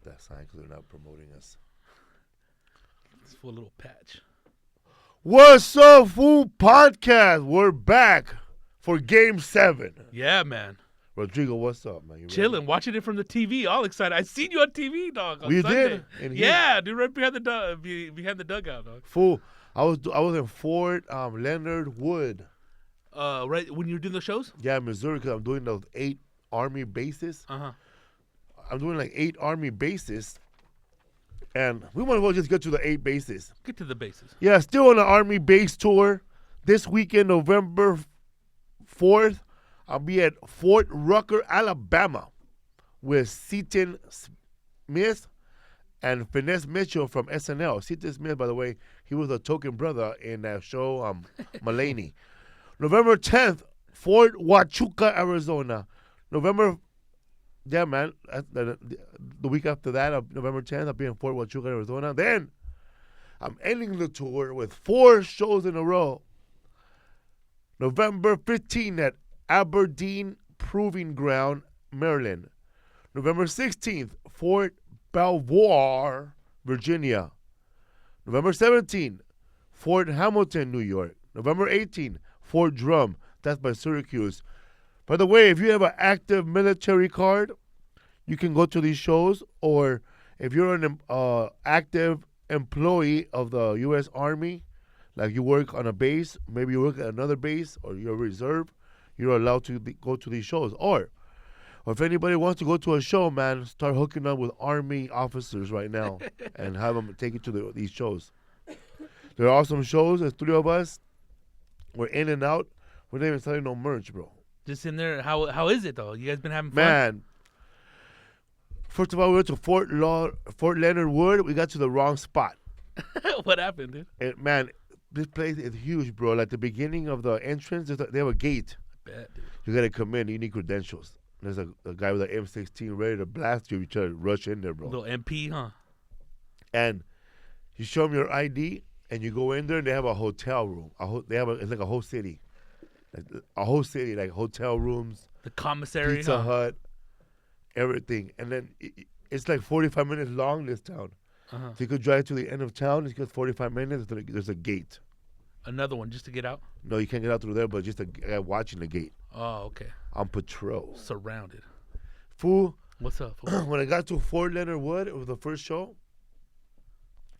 up that sign because they're not promoting us. It's for a little patch. What's up, fool podcast? We're back for Game 7. Yeah, man. Rodrigo, what's up, man? You Chilling, ready? watching it from the TV, all excited. I seen you on TV, dog. On You Sunday. did? Yeah, dude, right behind the dugout, dog. Fool, I was in Fort Leonard Wood. Right when you were doing the shows. Yeah, Missouri, because I'm doing those 8 Army bases. Uh-huh. I'm doing like 8 Army bases. And we might as well just get to the 8 bases. Get to the bases. Yeah, still on the Army base tour. This weekend, November 4th, I'll be at Fort Rucker, Alabama with Seaton Smith and Finesse Mitchell from SNL. Seaton Smith, by the way, he was a token brother in that show, Mulaney. November 10th, Fort Huachuca, Arizona. Yeah, man, the week after that, November 10th, I'll be in Fort Huachuca, Arizona. Then I'm ending the tour with 4 shows in a row. November 15th at Aberdeen Proving Ground, Maryland. November 16th, Fort Belvoir, Virginia. November 17th, Fort Hamilton, New York. November 18th, Fort Drum, that's by Syracuse. By the way, if you have an active military card, you can go to these shows, or if you're an active employee of the U.S. Army, like you work on a base, maybe you work at another base, or you're a reserve, you're allowed to go to these shows. Or if anybody wants to go to a show, man, start hooking up with Army officers right now and have them take you to these shows. There are awesome shows. There's 3 of us. We're in and out. We're not even selling no merch, bro. Just in there. How is it though? You guys been having fun? Man, first of all, we went to Fort Leonard Wood. We got to the wrong spot. What happened, dude? And man, this place is huge, bro. Like the beginning of the entrance, they have a gate. I bet, dude. You gotta come in. You need credentials. There's a guy with an M16 ready to blast you. You try to rush in there, bro. Little MP, huh? And you show them your ID, and you go in there, and they have a hotel room. It's like a whole city. Like hotel rooms, The commissary, Pizza Hut, everything. And then it's like 45 minutes long, this town. Uh-huh. So you could drive to the end of town. It's got 45 minutes. There's a gate. Another one just to get out? No, you can't get out through there, but just a guy watching the gate. Oh, okay. On patrol. Surrounded. Fool. What's up, fool? When I got to Fort Leonard Wood, it was the first show.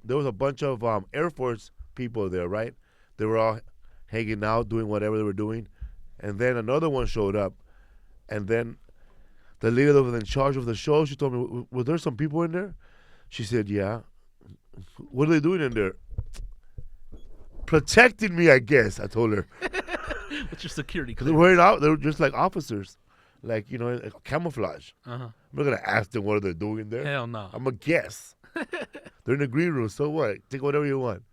There was a bunch of Air Force people there, right? They were all hanging out, doing whatever they were doing. And then another one showed up. And then the lady that was in charge of the show, she told me, "Was there some people in there?" She said, "Yeah." "What are they doing in there?" "Protecting me, I guess," I told her. What's your security Because they were just like officers, like, camouflage. Uh-huh. I'm not going to ask them what they're doing there. Hell no. I'm going to guess. They're in the green room, so what? Take whatever you want.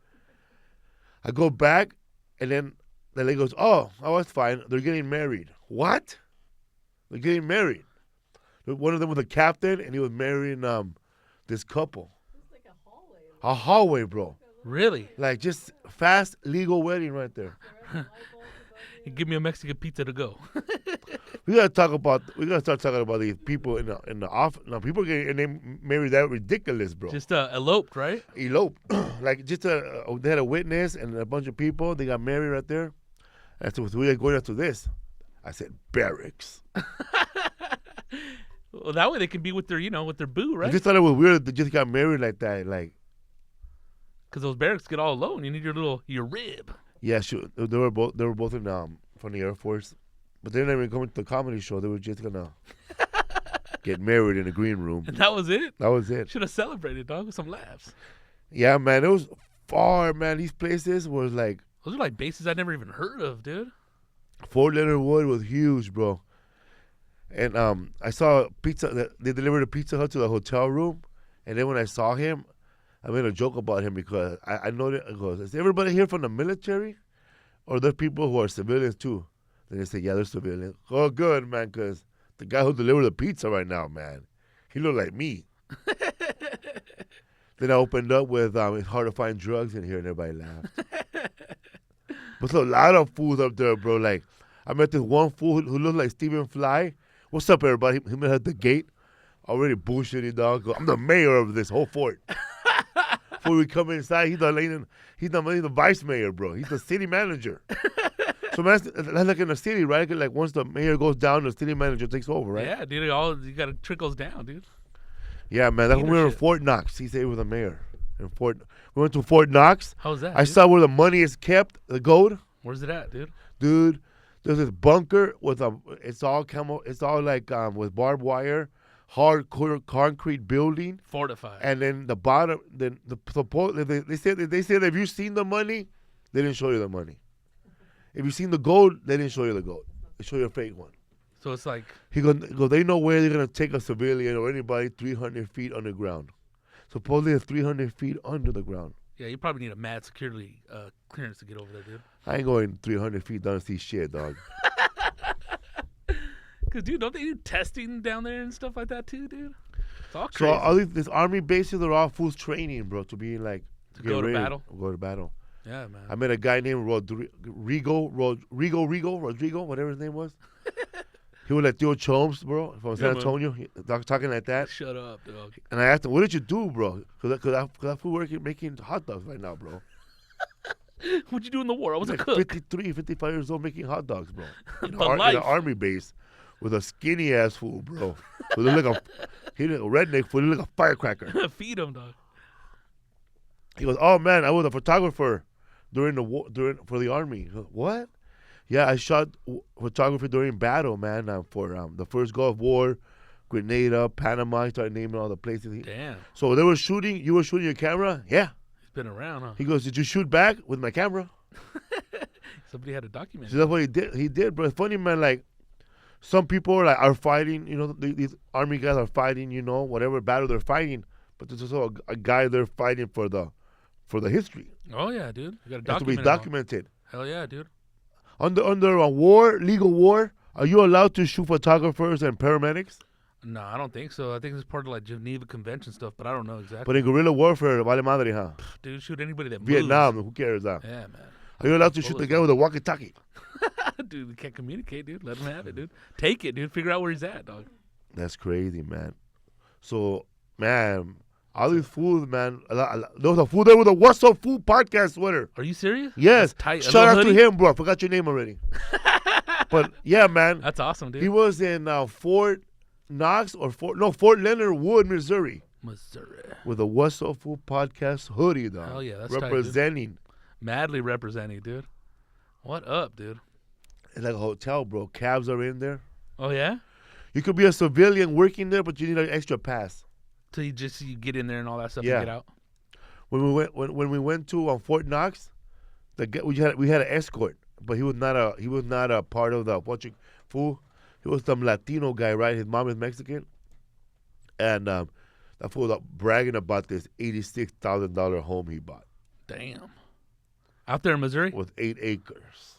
I go back, and then the lady goes, oh, it's fine. They're getting married." "What?" "They're getting married." One of them was a captain, and he was marrying this couple. It's like a hallway. A hallway, bro. Really? Like, just fast, legal wedding right there. You give me a Mexican pizza to go. We gotta start talking about these people in the office. Now, people getting married that ridiculous, bro. Just eloped, right? Elope. Like, they had a witness and a bunch of people. They got married right there. And so we are going after this. I said, barracks. Well, that way they can be with their, with their boo, I right? just thought it was weird that they just got married like that. Like, Because those barracks get all alone. You need your rib. yeah, sure. They were both in from the Air Force, but they're not even coming to the comedy show. They were just gonna get married in a green room. And that was it? That was it. Should have celebrated, dog, with some laughs. Yeah, man, it was far, man. These places was like, Those are like bases I never even heard of, dude. Fort Leonard Wood was huge, bro. And I saw they delivered a Pizza Hut to the hotel room, and then when I saw him, I made a joke about him because I know that. I goes, "Is everybody here from the military, or there people who are civilians too?" Then they say, "Yeah, they're civilians." "Oh, good, man, because the guy who delivered the pizza right now, man, he looked like me." Then I opened up with, "It's hard to find drugs in here," and everybody laughed. But there's a lot of fools up there, bro. Like, I met this one fool who looked like Stephen Fly. "What's up, everybody?" He met at the gate. Already bullshitting, dog. I'm the mayor of this whole fort. Before we come inside, he's the vice mayor, bro. He's the city manager. So man, that's like in the city, right? Like once the mayor goes down, the city manager takes over, right? Yeah, dude. All you gotta trickles down, dude. Yeah, man. That's when we were in Fort Knox. He said he was the mayor. We went to Fort Knox. How was that? I saw where the money is kept, the gold. Where's it at, dude? Dude, there's this bunker with it's all like with barbed wire, hardcore concrete building, Fortified. and then the bottom, they said if you've seen the money, they didn't show you the money. If you've seen the gold, they didn't show you the gold. They show you a fake one. So it's like He goes, they know where they're gonna take a civilian or anybody 300 feet underground. Supposedly it's 300 feet under the ground. yeah, you probably need a mad security clearance to get over there, dude. I ain't going 300 feet down to see shit, dog. Cause dude, don't they do testing down there and stuff like that too, dude? It's all So crazy. all these army bases are all fools training, bro, to be like To get go to ready, battle? Go to battle. Yeah, man. I met a guy named Rodrigo, whatever his name was. He was like Theo Chomes, bro, from San man. Antonio, talking like that. Shut up, dog. And I asked him, "What did you do, bro?" Because I fool working making hot dogs right now, bro. What'd you do in the war? I was He's a like cook. 53, 55 years old making hot dogs, bro. In But an life. army base with a skinny ass fool, bro. He looked like a redneck fool. He looked like a firecracker. Feed him, dog. He goes, "Oh man, I was a photographer during the war, for the army." He goes, "What?" "Yeah, I shot photography during battle, man, for the first Gulf War, Grenada, Panama." He started naming all the places. Damn. So they were shooting. You were shooting your camera? Yeah. He's been around, huh? He goes, "Did you shoot back with my camera?" Somebody had to document So it. that's what he did. He did, bro. It's funny, man. Like some people are fighting. You know, these army guys are fighting. You know, whatever battle they're fighting. But there's also a guy there fighting for the history. Oh yeah, dude. You gotta It has to be document it all. documented. Hell yeah, dude. Under a war, legal war, are you allowed to shoot photographers and paramedics? No, I don't think so. I think it's part of like Geneva Convention stuff, but I don't know exactly. But in guerrilla warfare, vale madre, huh? Dude, shoot anybody that Vietnam, moves. who cares? Huh? Yeah, man. Are you allowed to shoot the Bullets. guy with a walkie-talkie? Dude, we can't communicate, dude. Let him have it, dude. Take it, dude. Figure out where he's at, dog. That's crazy, man. So, man, all these fools, man. There was a fool there with a What's Up Fool podcast sweater. Are you serious? Yes. That's tight. A Shout little out to hoodie? him, bro. I forgot your name already. But, yeah, man. That's awesome, dude. He was in Fort Knox Fort Leonard Wood, Missouri. Missouri. With a What's Up Fool podcast hoodie, dog. Hell yeah, that's tight, dude. representing. Madly representing, dude. What up, dude? It's like a hotel, bro. Cabs are in there. Oh yeah? You could be a civilian working there, but you need an extra pass. So you get in there and all that stuff Yeah. and get out? When we went to Fort Knox, we had an escort, but he was not a part of the fool. He was some Latino guy, right? His mom is Mexican, and that fool was bragging about this $86,000 home he bought Damn. Out there in Missouri? with 8 acres.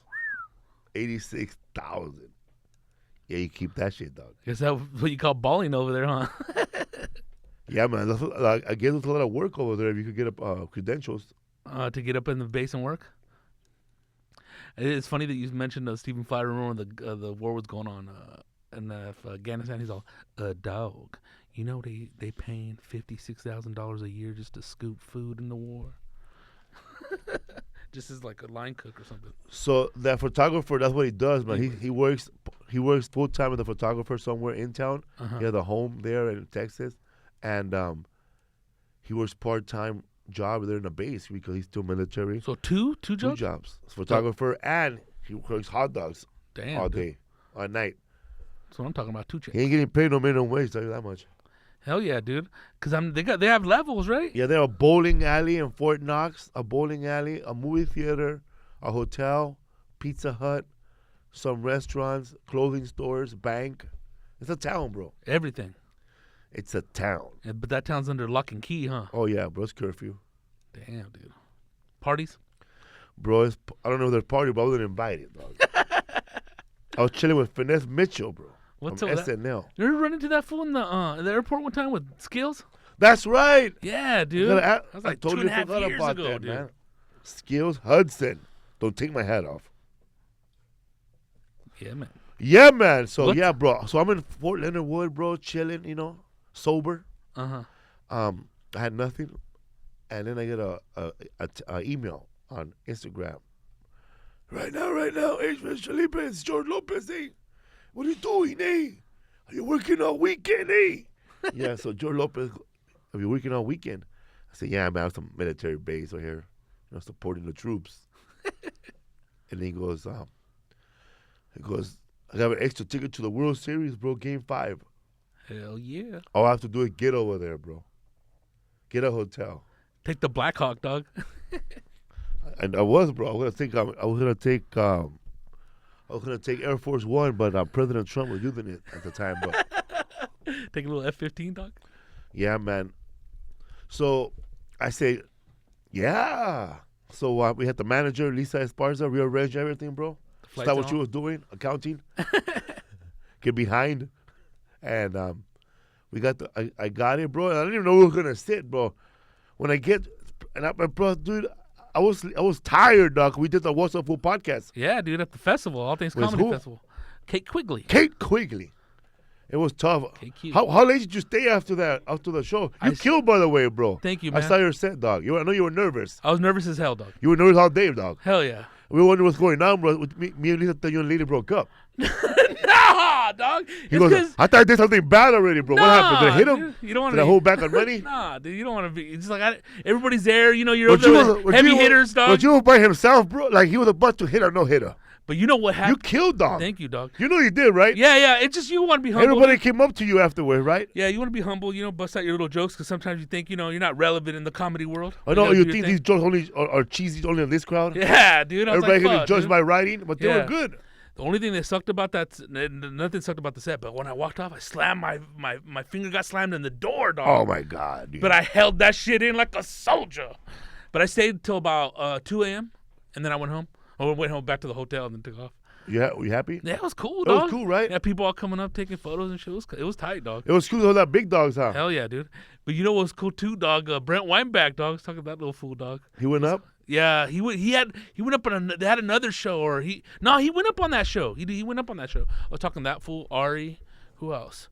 86,000. Yeah, you keep that shit, dog. Guess that's what you call balling over there, huh? Yeah, man. I guess it's a lot of work over there if you could get credentials. To get up in the base and work. It's funny that you mentioned Stephen Fry. I remember when the war was going on in Afghanistan. He's all, dog, you know they paying $56,000 a year just to scoop food in the war. Just as like a line cook or something. So that photographer, that's what he does, man. He works full time with a photographer somewhere in town. Uh-huh. He has a home there in Texas, and he works part-time job there in the base because he's still military. So two Two jobs? jobs, photographer, and he works hot dogs Damn, all dude. day, all night. That's what I'm talking about. Two checks. He ain't getting paid no minimum wage, tell you that much. Hell yeah, dude. Because they have levels, right? Yeah, they're a bowling alley in Fort Knox, a bowling alley, a movie theater, a hotel, Pizza Hut, some restaurants, clothing stores, bank. It's a town, bro. Everything. It's a town. Yeah, but that town's under lock and key, huh? Oh yeah, bro, it's curfew. Damn, dude. Parties? Bro, I don't know if there's party, but I wasn't invited, dog. I was chilling with Finesse Mitchell, bro. What's from up with that? SNL. You ever run into that fool in the airport one time with skills? That's right. Yeah, dude. I That was like totally 2.5 forgot years about ago, that, dude. man. Skills Hudson. Don't take my hat off. Yeah, man. Yeah, man. So What? yeah, bro. So I'm in Fort Leonard Wood, bro, chilling, you know. sober. Uh-huh. I had nothing, and then I get a email on Instagram. Right now, hey, Felipe, it's George Lopez, eh? What are you doing, eh? Are you working all weekend, eh? Yeah, so George Lopez, are you working all weekend? I said, yeah, man, I have some military base right here, supporting the troops. And he goes, I got an extra ticket to the World Series, bro, Game 5. Hell yeah. All I have to do is get over there, bro. Get a hotel. Take the Blackhawk, dog. And I was, bro. I was gonna take Air Force One, but President Trump was using it at the time. But take a little F-15, dog. Yeah, man. So I say, yeah. So we had the manager, Lisa Esparza, rearrange everything, bro. Stop what you was doing, accounting. Get behind, and we got I got it, bro. And I didn't even know we were gonna sit, bro. When I get, bro, dude. I was tired, dog. We did the What's Up Food podcast. Yeah, dude, at the festival, All Things Comedy Festival. Kate Quigley. It was tough. Kate How late did you stay after the show? You killed, by the way, bro. Thank you, man. I saw your set, dog. I know you were nervous. I was nervous as hell, dog. You were nervous all day, dog. Hell yeah. We were wondering what's going on, bro. With me and Lisa thought you and Lady broke up. Nah, dog. He goes, I thought I did something bad already, bro. Nah, what happened? Did I hit him? Dude, you don't want Did I hold back on money? Nah, dude, you don't want to be. It's just like everybody's there. You're heavy hitters, dog. But you were by himself, bro. Like he was about to hit or no hitter. But you know what happened? You killed, dog. Thank you, dog. You know you did, right? Yeah. It's just you want to be humble. Everybody came up to you afterward, right? Yeah, you want to be humble. Bust out your little jokes because sometimes you think you're not relevant in the comedy world. I know you think these jokes only are cheesy only in this crowd. Yeah, dude. Everybody can judge my writing, but they were good. The only thing that sucked about nothing sucked about the set, but when I walked off, I slammed my finger got slammed in the door, dog. Oh my God, dude. But I held that shit in like a soldier. But I stayed till about 2 a.m. and then I went home. I went home back to the hotel and then took off. Yeah, were you happy? Yeah, it was cool, dog. It was cool, right? Yeah, people all coming up taking photos and shit. It was tight, dog. It was cool to hold that big dogs, huh? Hell yeah, dude. But you know what was cool too, dog? Brent Weinbach, dog. I was talking about that little fool, dog. He went up? Yeah, he went up on they had another show, or he went up on that show. He went up on that show. I was talking that fool, Ari. Who else?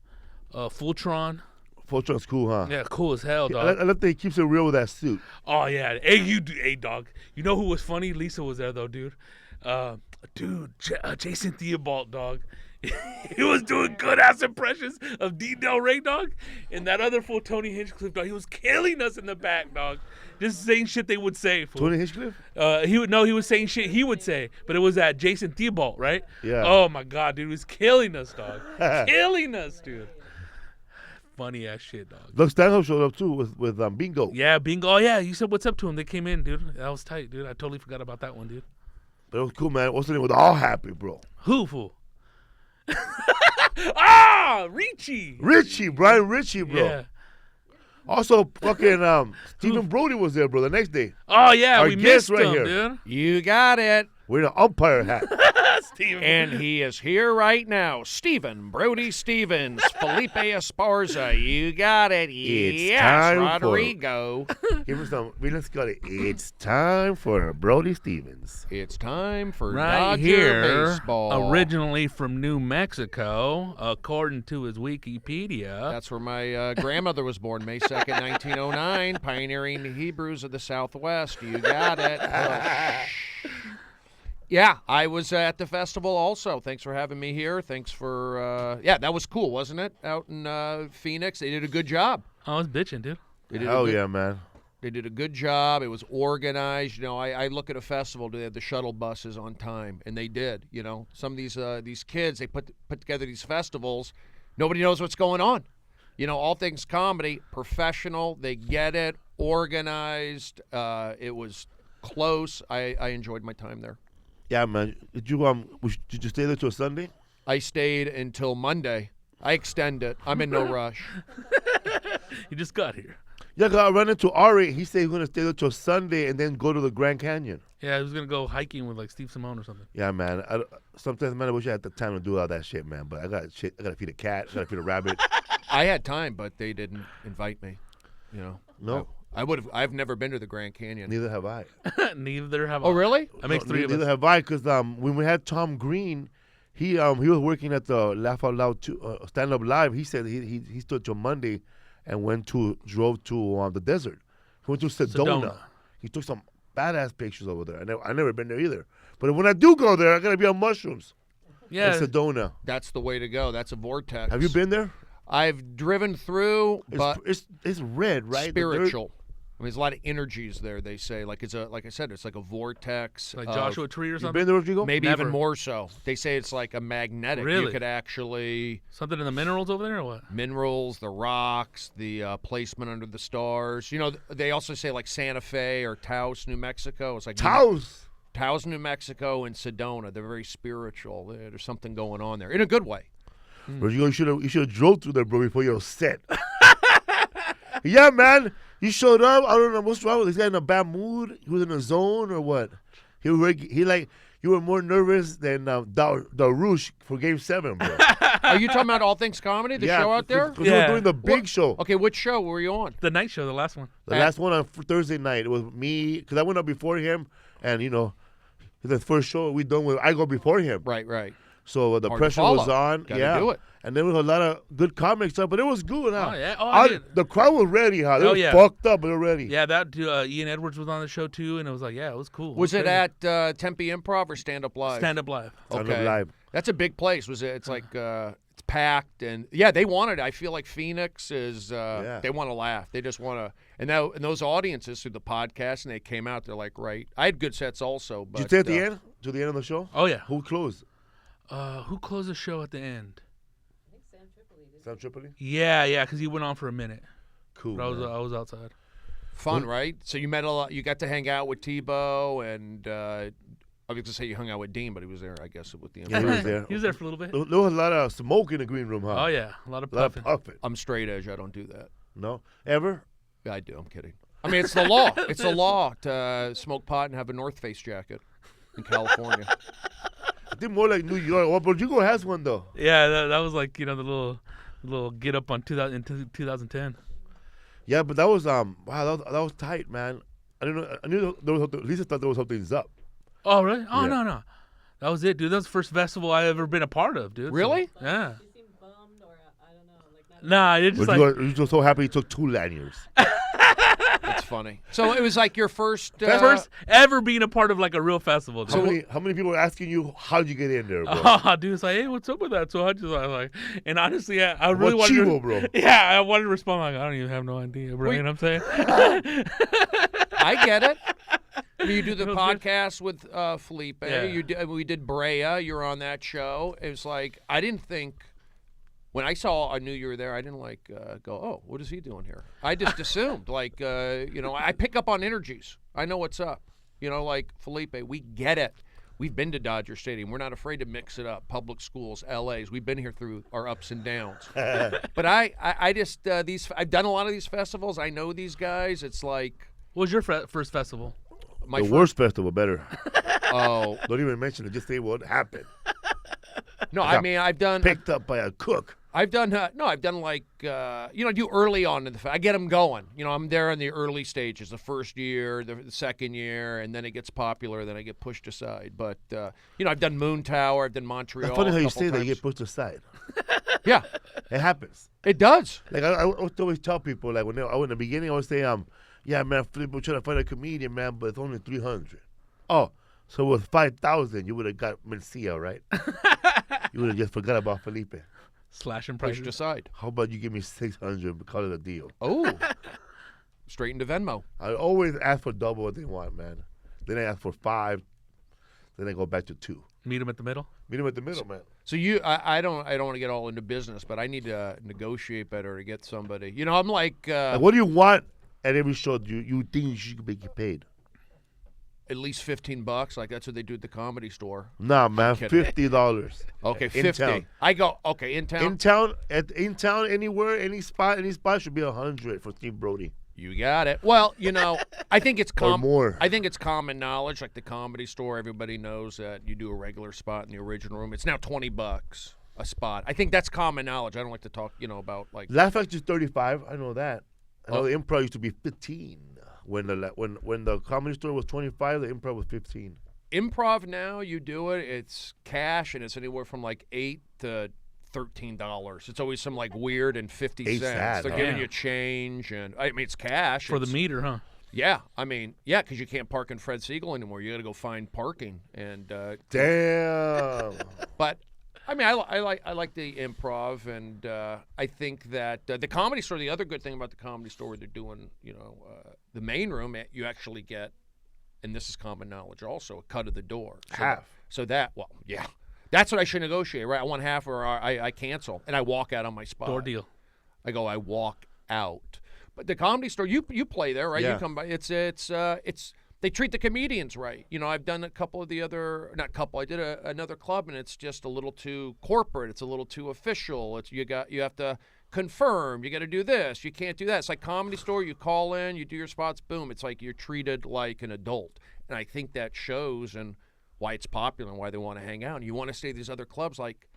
Fultron. Fultron's cool, huh? Yeah, cool as hell, dog. I love that he keeps it real with that suit. Oh yeah, hey dog. You know who was funny? Lisa was there though, dude. Jason Theobald, dog. He was doing good ass impressions of D. Del Rey, dog. And that other fool, Tony Hinchcliffe, dog, he was killing us in the back, dog. Just saying shit they would say, fool. Tony Hinchcliffe? He was saying shit he would say, but it was that Jason Theobald, right? Yeah. Oh my God, dude, he was killing us, dog. Killing us, dude. Funny ass shit, dog. Doug Stanhope showed up too with Bingo. Yeah, Bingo. Oh yeah, you said what's up to him. They came in, dude. That was tight, dude. I totally forgot about that one, dude. But it was cool, man. What's the name? We're all happy, bro. Who, fool? Richie, Brian Richie, bro. Yeah. Also, fucking Stephen Brody was there, bro, the next day. Oh, yeah, Our we guest missed right him, here. dude. You got it. We're in an umpire hat. Steven. And he is here right now. Stephen Brody Stevens, Felipe Esparza. You got it. It's Yes, time Rodrigo. Give us some. Let's go. It's time for Brody Stevens. It's time for Right Dodger here, baseball. originally from New Mexico, according to his Wikipedia. That's where my grandmother was born, May 2nd, 1909, pioneering the Hebrews of the Southwest. You got it. Yeah, I was at the festival also. Thanks for having me here. Thanks for, that was cool, wasn't it? Out in Phoenix. They did a good job. I was bitching, dude. Yeah, man. They did a good job. It was organized. You know, I look at a festival. They had the shuttle buses on time, and they did. You know, some of these kids, they put together these festivals. Nobody knows what's going on. You know, all things comedy, professional. They get it, organized. It was close. I enjoyed my time there. Yeah, man. Did you stay there till Sunday? I stayed until Monday. I extend it. I'm in no rush. You just got here. Yeah, I ran into Ari. He said he's going to stay there till Sunday and then go to the Grand Canyon. Yeah, he was going to go hiking with, like, Steve Simone or something. Yeah, man. Sometimes, man, I wish I had the time to do all that shit, man. But I got to feed a cat. I got to feed a rabbit. I had time, but they didn't invite me. You know. No. I would have. I've never been to the Grand Canyon. Neither have I. Neither have I. Oh, really? That makes three of Neither us. have I, because when we had Tom Green, he was working at the Laugh Out Loud stand-up live. He said he stood till Monday, and drove to the desert. He went to Sedona. He took some badass pictures over there. I never been there either. But when I do go there, I gotta be on mushrooms. Yeah. In Sedona. That's the way to go. That's a vortex. Have you been there? I've driven through, but it's red, right? Spiritual. I mean, there's a lot of energies there. They say, like I said, it's like a vortex. Like Joshua Tree or You something. been there, Rodrigo? Maybe Never. even more so. They say it's like a magnetic. Really? You could actually Something in the minerals over there or what? minerals, the rocks, the placement under the stars. You know, they also say like Santa Fe or Taos, New Mexico. It's like Taos, New Mexico, and Sedona. They're very spiritual. There's something going on there in a good way. Rodrigo, you should have drove through there, bro, before your set. Yeah, man. You showed up. I don't know what's wrong with this guy. In a bad mood. He was in a zone or what? He like you were more nervous than Darush for Game 7, bro. Are you talking about All Things Comedy, the show out there? Because we were doing the big show. Okay, which show were you on? The night show, the last one. The last one on Thursday night. It was me, because I went up before him, and, the first show we done with, I go before him. Right. So the Hard to pressure was follow. on. Gotta do it. And there was a lot of good comics up, but it was good, huh? Oh, yeah. Oh, I did. The crowd was ready, huh? They Oh, were yeah. fucked up, but they were ready. Yeah, that Ian Edwards was on the show too, and it was like, yeah, it was cool. Was it at Tempe Improv or Stand Up Live? Stand Up Live? Stand Up Live. That's a big place. It's like it's packed, and yeah, they wanted. I feel like Phoenix is. They want to laugh. They just want to. And those audiences through the podcast, and they came out. They're like, right. I had good sets also. But Did you stay at the end? To the end of the show? Oh yeah. Who closed? Who closed the show at the end? I think Sam Tripoli did. Sam Tripoli? Yeah, because he went on for a minute. Cool. But man. I was outside. Fun, right? So you met a lot. You got to hang out with Tebow, and I was going to say you hung out with Dean, but he was there, I guess, with the. Yeah, he was there. He was there for a little bit. There was a lot of smoke in the green room, huh? Oh yeah, a lot of A lot puffing. of puffing. I'm straight edge. I don't do that. No? Ever? Yeah, I do. I'm kidding. I mean, it's the law. It's the law to smoke pot and have a North Face jacket in California. I think more like New York. Well, Rodrigo has one, though. Yeah, that was like the little get up on 2010. Yeah, but that was wow, that was tight, man. I didn't know. I knew there was something. Lisa thought there was something's up. Oh really? Oh Yeah. no. That was it, dude. That was the first festival I ever been a part of, dude. Really? So, yeah. You seem bummed, or I don't know, like not. Nah, it just like Rodrigo, you were so happy he took 2 lanyards. That's funny. So it was like your first. first ever being a part of like a real festival. Dude. How many people are asking you how'd you get in there, bro? Oh, dude, it's like, hey, what's up with that? So I was like, and honestly, I really What wanted chivo, bro? Yeah, I wanted to respond like, I don't even have no idea, bro. You know what I'm saying? I get it. I mean, you do the It was good. podcast with Felipe. Yeah. We did Brea. You're on that show. It was like I didn't think when I knew you were there. I didn't like go, oh, what is he doing here? I just assumed like I pick up on energies. I know what's up. Like Felipe, we get it. We've been to Dodger Stadium. We're not afraid to mix it up. Public schools, LA's. We've been here through our ups and downs. But I just I've done a lot of these festivals. I know these guys. It's like What was your first festival? my The worst festival, better. Oh Don't even mention it. Just say what happened. no! I mean, I've done. Picked up by a cook. I've done like I do early on in the I get them going. I'm there in the early stages, the first year, the second year, and then it gets popular. Then I get pushed aside. But I've done Moon Tower, I've done Montreal. It's funny how a you couple say that you times. get pushed aside. Yeah, It happens. it does. Like I always tell people, like when in the beginning, I always say, yeah, man, Felipe, we're trying to find a comedian, man, but it's only 300. Oh, so with 5,000, you would have got Mencia, right? You would have just forgot about Felipe. Slashing Pushed prices. aside. How about you give me 600 and call it a deal? Oh, straight into Venmo. I always ask for double what they want, man. Then I ask for 5. Then I go back to 2. Meet him at the middle. Meet him at the middle, man. So I don't want to get all into business, but I need to negotiate better to get somebody. I'm like Like, what do you want at every show you think you should make paid? at least $15. Like that's what they do at the Comedy Store. Nah, man, kidding. $50. Okay, In 50. town. I go okay in town. In town, anywhere, any spot should be 100 for Steve Brody. You got it. Well, I think it's Or more. I think it's common knowledge, like the Comedy Store. Everybody knows that you do a regular spot in the original room. It's now $20 a spot. I think that's common knowledge. I don't like to talk, about like. Laugh Factory's 35. I know that. I know Oh. the Improv used to be 15. When the Comedy Store was 25, the Improv was 15. Improv now, you do it. It's cash, and it's anywhere from like $8 to $13. It's always some like weird and 50 Ain't cents. sad, They're huh? giving Damn. you change, and I mean it's cash For the It's- meter, huh? Yeah, I mean, yeah, because you can't park in Fred Siegel anymore. You got to go find parking, and Damn. but I mean, I like the improv, and I think that the Comedy Store. The other good thing about the Comedy Store, they're doing, the main room. You actually get, and this is common knowledge, also a cut of the door. So Half. yeah, that's what I should negotiate, right? I want half, or I cancel, and I walk out on my spot. Door deal. I walk out. But the Comedy Store, you play there, right? Yeah. You come by. It's they treat the comedians right. I've done a couple of the other, not couple. I did another club, and it's just a little too corporate. It's a little too official. You have to confirm. You got to do this. You can't do that. It's like Comedy Store. You call in, you do your spots, boom. It's like you're treated like an adult, and I think that shows and why it's popular and why they want to hang out. And you want to stay at these other clubs like.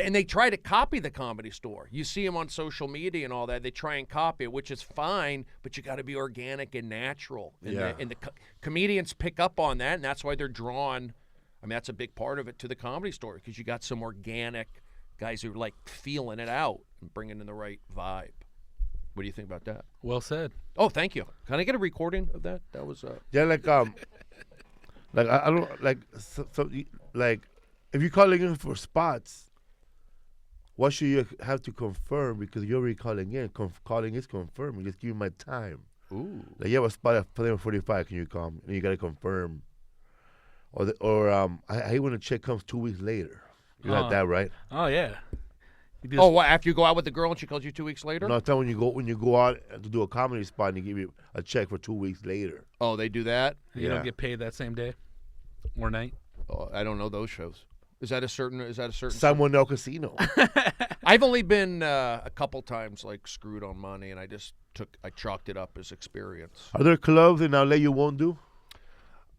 And they try to copy the Comedy Store. You see them on social media and all that. They try and copy it, which is fine, but you got to be organic and natural. And Yeah. the comedians pick up on that, and that's why they're drawn. I mean, that's a big part of it to the Comedy Store, because you got some organic guys who are like feeling it out and bringing in the right vibe. What do you think about that? Well said. Oh, thank you. Can I get a recording of that? That was Yeah, like I don't like like if you're calling in for spots, what should you have to confirm? Because you're already calling in. Calling is confirming. Just give me my time. ooh. Like, you have a spot at 7:45. Can you come? And you gotta confirm. I hate when a chick comes 2 weeks later. You got that right? Oh yeah. You do Oh, what, after you go out with the girl and she calls you 2 weeks later? No, I'm telling you, when you go out to do a comedy spot and they give you a check for 2 weeks later. Oh, they do that? You Yeah. don't get paid that same day or night. Oh, I don't know those shows. Is that a certain? Someone El Casino. I've only been a couple times like screwed on money, and I chalked it up as experience. Are there clubs in LA you won't do?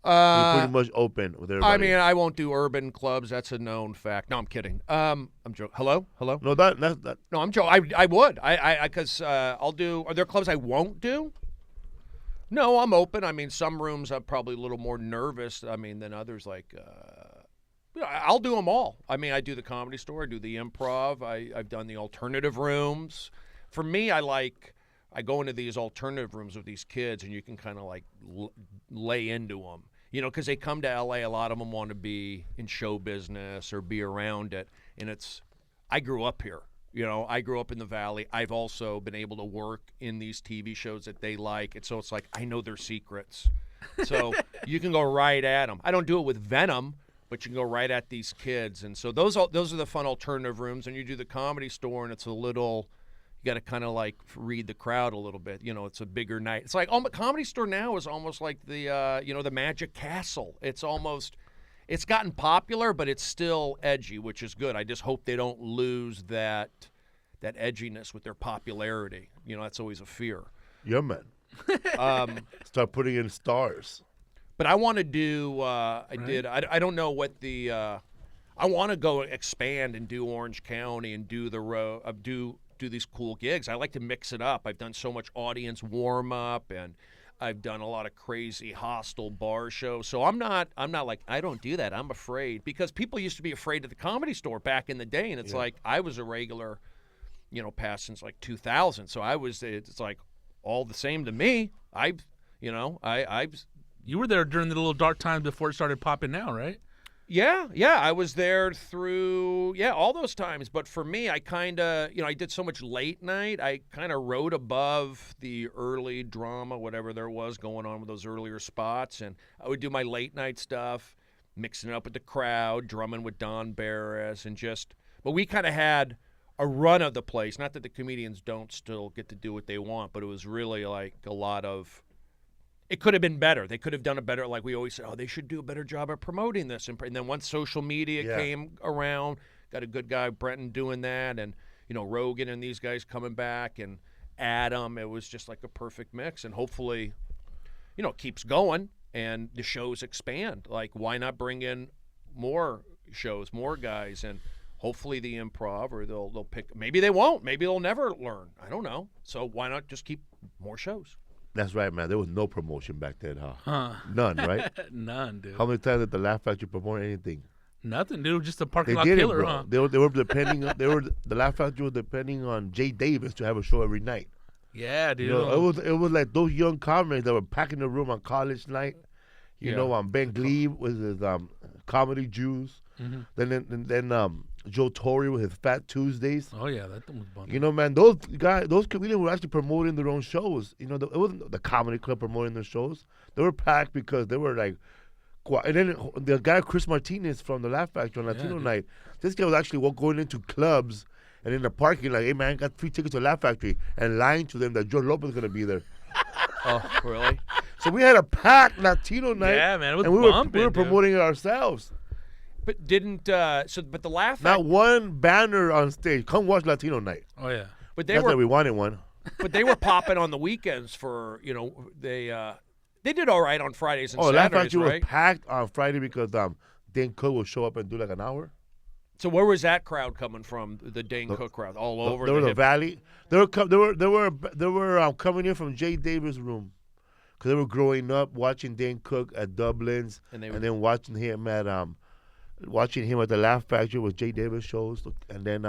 You're pretty much open with everybody. I mean, I won't do urban clubs. That's a known fact. No, I'm kidding. I'm joking. Hello. no, that No, I'm joking. I would. Because I'll do. Are there clubs I won't do? No, I'm open. I mean, some rooms I'm probably a little more nervous. I mean, than others. Like, I'll do them all. I mean, I do the Comedy Store. I do the improv. I've done the alternative rooms. For me, I go into these alternative rooms with these kids, and you can kind of like lay into them. Because they come to LA, a lot of them want to be in show business or be around it. And I grew up here. I grew up in the Valley. I've also been able to work in these TV shows that they like. And so it's like, I know their secrets. So you can go right at them. I don't do it with venom, but you can go right at these kids. And so those are the fun alternative rooms. And you do the Comedy Store, and it's a little, you got to kind of like read the crowd a little bit. It's a bigger night. It's like, Comedy Store now is almost like the, the Magic Castle. It's gotten popular, but it's still edgy, which is good. I just hope they don't lose that edginess with their popularity. That's always a fear. yeah, man. Start putting in stars. But I want to do. I don't know what the. I want to go expand and do Orange County and do do these cool gigs. I like to mix it up. I've done so much audience warm up, and I've done a lot of crazy hostile bar shows. So I'm not like, I don't do that. I'm afraid, because people used to be afraid of the Comedy Store back in the day, and it's like I was a regular, past since like 2000. So it's like all the same to me. You were there during the little dark times before it started popping now, right? Yeah, I was there through, all those times. But for me, I kind of, I did so much late night. I kind of rode above the early drama, whatever there was going on with those earlier spots. And I would do my late night stuff, mixing it up with the crowd, drumming with Don Barris, but we kind of had a run of the place. Not that the comedians don't still get to do what they want, but it was really like a lot of, it could have been better. They could have done a better, like we always say, they should do a better job at promoting this. And then once social media came around, got a good guy, Brenton, doing that, and, Rogan and these guys coming back, and Adam, it was just like a perfect mix. And hopefully, it keeps going and the shows expand. Like, why not bring in more shows, more guys, and hopefully the improv, or they'll pick, maybe they won't, maybe they'll never learn. I don't know. So why not just keep more shows? That's right, man. There was no promotion back then, huh? None, right? None, dude. How many times did the Laugh Factory promote anything? Nothing, dude. Just a They parking lot did it, killer, bro. huh? They were depending. The Laugh Factory was depending on Jay Davis to have a show every night. Yeah, dude. You know, it was like those young comics that were packing the room on college night. You Yeah. know, Ben Glebe with his comedy Jews. Mhm. Then Joe Torre with his Fat Tuesdays. Oh yeah, that thing was bumping. You know, man, those comedians were actually promoting their own shows. You know, it wasn't the comedy club promoting their shows. They were packed because they were like, and then the guy Chris Martinez from the Laugh Factory on Latino dude. Night, this guy was actually going into clubs and in the parking like, hey man, I got free tickets to Laugh Factory, and lying to them that Joe Lopez was gonna be there. Oh, really? So we had a packed Latino night. Yeah, man, it was and we were bumping, dude. promoting it ourselves. But didn't but the Laugh Not one banner on stage. Come watch Latino Night. Oh yeah. but they That's why were we wanted one. but they were popping on the weekends for they did all right on Fridays and Oh, Laugh Saturdays, Factory right? was packed on Friday because Dan Cook will show up and do like an hour. So where was that crowd coming from? The Dane Cook crowd, all over They were the the hip- Valley. They were coming in from Jay Davis' room because they were growing up watching Dan Cook at Dublin's And and, they then watching him at the Laugh Factory with Jay Davis shows, and then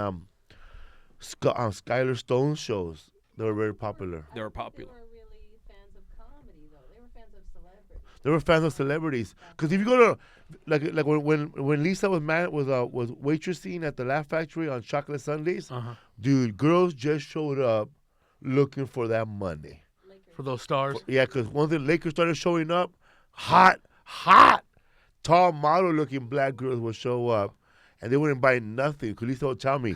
Skylar Stone shows. They were very popular. They were They popular. were really fans of comedy, though. They were fans of celebrities. They were fans of celebrities. Because if you go to like when Lisa was waitressing at the Laugh Factory on Chocolate Sundays, dude, girls just showed up looking for that money. For those stars. Yeah, because once the Lakers started showing up, hot, tall model-looking black girls would show up, and they wouldn't buy nothing. Because Lisa would tell me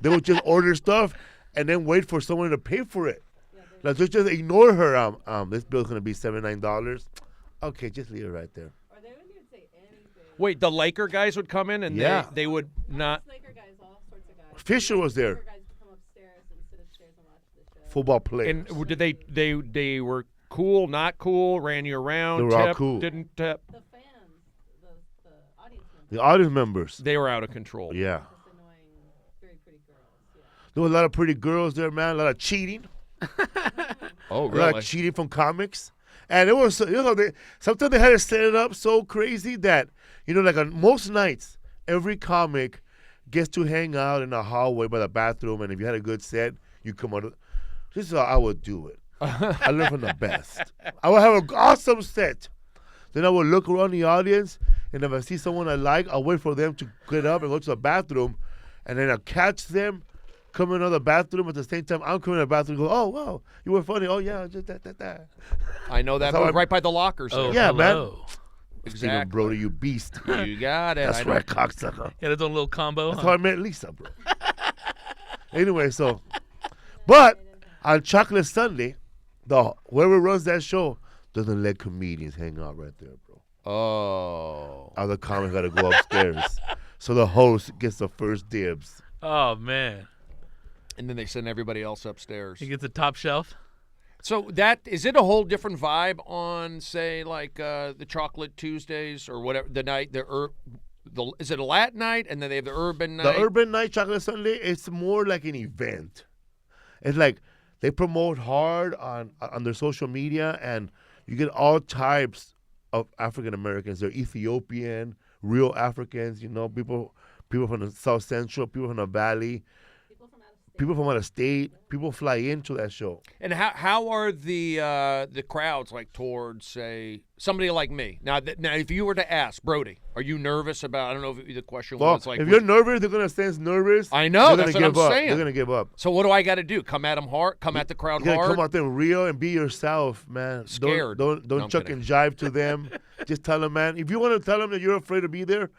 they would just order stuff and then wait for someone to pay for it. Like just ignore her. This bill's gonna be $79. Okay, just leave it right there. Or they wouldn't even say anything. Wait, the Laker guys would come in and Yeah. they would not. Laker guys, all sorts of guys. Fisher was there. Laker guys would come upstairs and sit upstairs and watch the show. Football players. And did they were cool, not cool, ran you around, They were all tip, cool. didn't tip. The fans, the audience members, The audience members. They were out of control. Yeah. just annoying, very pretty girls. Yeah. There were a lot of pretty girls there, man. A lot of cheating. Oh, A lot of cheating from comics. And it was, sometimes they had to set it up so crazy that, like on most nights, every comic gets to hang out in a hallway by the bathroom. And if you had a good set, you come out. This is how I would do it. I learned from the best. I would have an awesome set. Then I would look around the audience, and if I see someone I like, I'll wait for them to get up and go to the bathroom, and then I'll catch them, come into the bathroom at the same time I'm coming to the bathroom and go, oh, wow, you were funny. Oh, yeah, just that. I know that That's how move right by the lockers. Oh, there. Yeah, man. hello. Stephen Exactly. Brody, you beast. You got it. That's I know. right, cocksucker. Yeah, that's a little combo. That's Huh? how I met Lisa, bro. Anyway, but on Chocolate Sunday, whoever runs that show doesn't let comedians hang out right there, bro. Oh. Other comics got to go upstairs. So the host gets the first dibs. Oh man, And then they send everybody else upstairs. he gets a top shelf. So is it a whole different vibe on, say, like the Chocolate Tuesdays or whatever, the night, is it a Latin night and then they have the urban night? The Urban Night Chocolate Sunday, it's more like an event. It's like they promote hard on their social media, and you get all types of African Americans. They're Ethiopian, real Africans, people from the South Central, people from the Valley, People from out of state. people from out of state. People fly into that show. And how are the crowds like towards, say, somebody like me? Now, if you were to ask Brody, are you nervous about? I don't know if the question Well, was like, if you're nervous, they're gonna sense nervous. I know, They're that's gonna what give I'm up. saying. They're gonna give up. so what do I got to do? Come at them hard? Come at the crowd You gotta hard? come out there real and be yourself, man. Scared. Don't No, I'm chuck kidding. and jive to them. Just tell them, man. If you want to tell them that you're afraid to be there,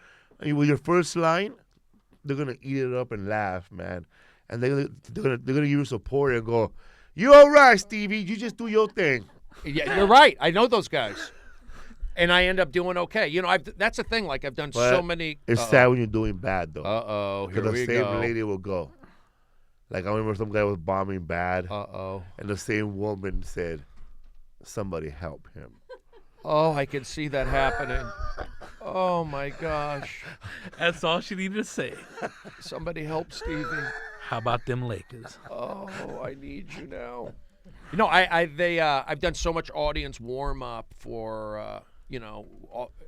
and with your first line, they're gonna eat it up and laugh, man. And they're gonna give you support and go, "You all right, Stevie? You just do your thing." Yeah, you're right. I know those guys. And I end up doing okay. That's the thing. Like, I've done But so many. It's sad when you're doing bad, though. Uh-oh. Here Because we the same go. lady will go. Like, I remember some guy was bombing bad, Uh-oh. and the same woman said, "Somebody help him." Oh, I can see that happening. Oh, my gosh. That's all she needed to say. Somebody help Stevie. How about them Lakers? Oh, I need you now. I've done so much audience warm up for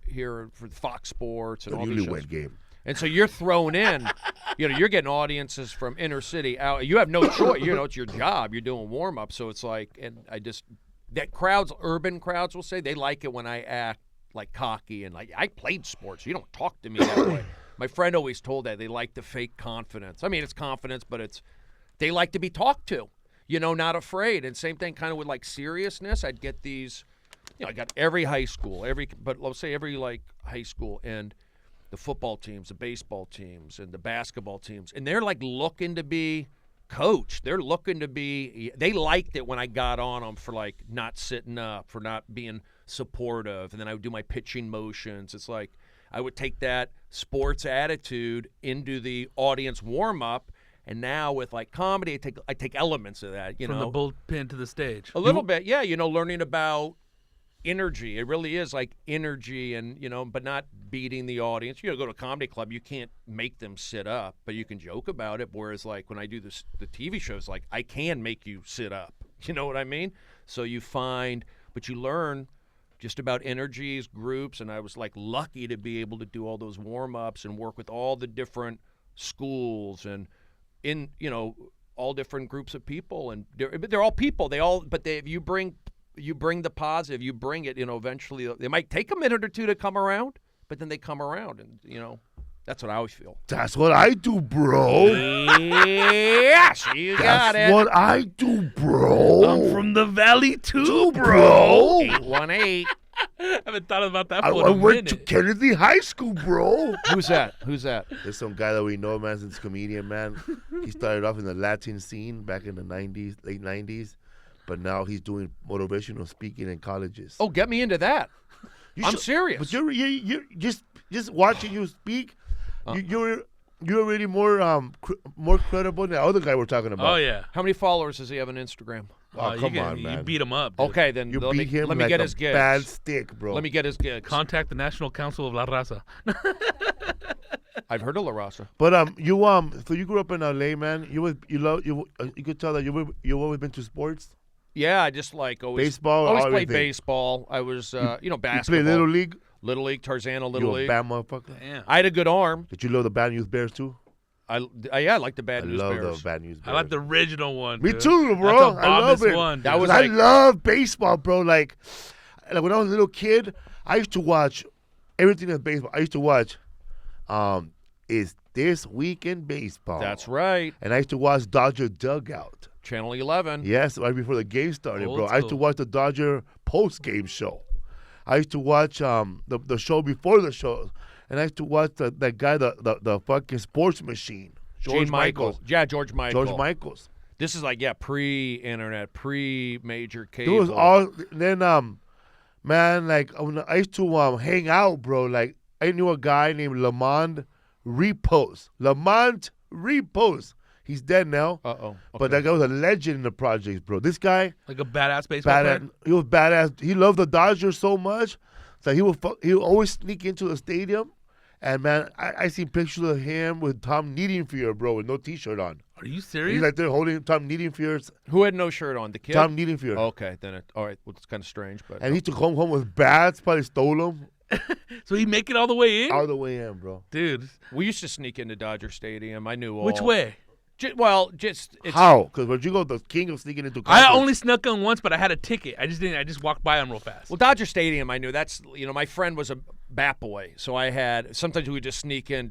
here for Fox Sports and The all these shows. newlywed game. And so you're thrown in, you're getting audiences from inner city out. You have no choice. It's your job. You're doing warm up. So it's like, and urban crowds will say they like it when I act like cocky and like I played sports. You don't talk to me that way. My friend always told that they like the fake confidence. I mean, it's confidence, but they like to be talked to, not afraid. And same thing kind of with like seriousness. I'd get these, I got every high school, but let's say every like high school and the football teams, the baseball teams, and the basketball teams, and they're like looking to be coached. They liked it when I got on them for like not sitting up, for not being supportive, and then I would do my pitching motions. It's like I would take that sports attitude into the audience warm up, and now with like comedy, I take elements of that. From the bullpen to the stage. A little bit, yeah. Learning about energy. It really is like energy, and but not beating the audience. Go to a comedy club, you can't make them sit up, but you can joke about it. Whereas like when I do the TV shows, like I can make you sit up. You know what I mean? So you learn just about energies, groups, and I was like lucky to be able to do all those warm ups and work with all the different schools and in all different groups of people, and they're all people. If you bring the positive, you bring it, eventually they might take a minute or two to come around, but then they come around, and, that's what I always feel. That's what I do, bro. Yes, you got it. That's what I do, bro. I'm from the Valley too, bro. 818. I haven't thought about that I for a went to minute. Kennedy High School, bro. Who's that? There's some guy that we know, man, since comedian, man. He started off in the Latin scene back in the 90s, late 90s. But now he's doing motivational speaking in colleges. Oh, get me into that. I'm serious. But you're just watching you speak. You're already more credible than the other guy we're talking about. Oh yeah. How many followers does he have on Instagram? Oh, come on, man. You beat him up. Dude. Okay, then You let beat him me like get a his gigs. bad stick, bro. Let me get his gigs. Contact the National Council of La Raza. I've heard of La Raza. But so you grew up in LA, man. You could tell that you've always been to sports. Yeah, I just like always Baseball, Always everything. played baseball. I was basketball. You play Little League. Little League, Tarzana, You Little a League. bad motherfucker. Damn. I had a good arm. Did you love the Bad News Bears too? I like the Bad I News love Bears. the Bad News Bears. I like the original one. Me dude. too, bro. That's a I love Bobbis it. one. That dude. was I like- love baseball, bro. Like when I was a little kid, I used to watch everything that's baseball. I used to watch Is This Week in Baseball. That's right. And I used to watch Dodger Dugout. Channel 11. Yes, right before the game started, Old bro. I used to school. watch the Dodger post-game show. I used to watch the show before the show. And I used to watch that guy, the fucking sports machine. George Gene Michaels. Yeah, George Michael. George Michaels. This is like, pre-internet, pre-major It cable. was all then man, like when I used to hang out, bro. Like I knew a guy named Lamont Repose. He's dead now. Uh-oh. Okay. But that guy was a legend in the projects, bro. This guy, Like a badass baseball player. he was badass. He loved the Dodgers so much that he would always sneak into the stadium. And man, I see pictures of him with Tom Needingfield, bro, with no T-shirt on. Are you He's serious? like they're holding Tom Needingfield's Who had no shirt on? The kid? Tom Needingfield. Okay, then all right. Well, it's kind of strange, but And he took home with bats, probably stole them So he make it all the way in? all the way in, bro. Dude. we used to sneak into Dodger Stadium. I knew all. Which way? It's How? Because when you go, the king of sneaking into I concerts. only snuck in once, but I had a ticket. I just walked by him real fast. Well, Dodger Stadium, I knew. That's my friend was a bat boy, so I had sometimes we would just sneak in,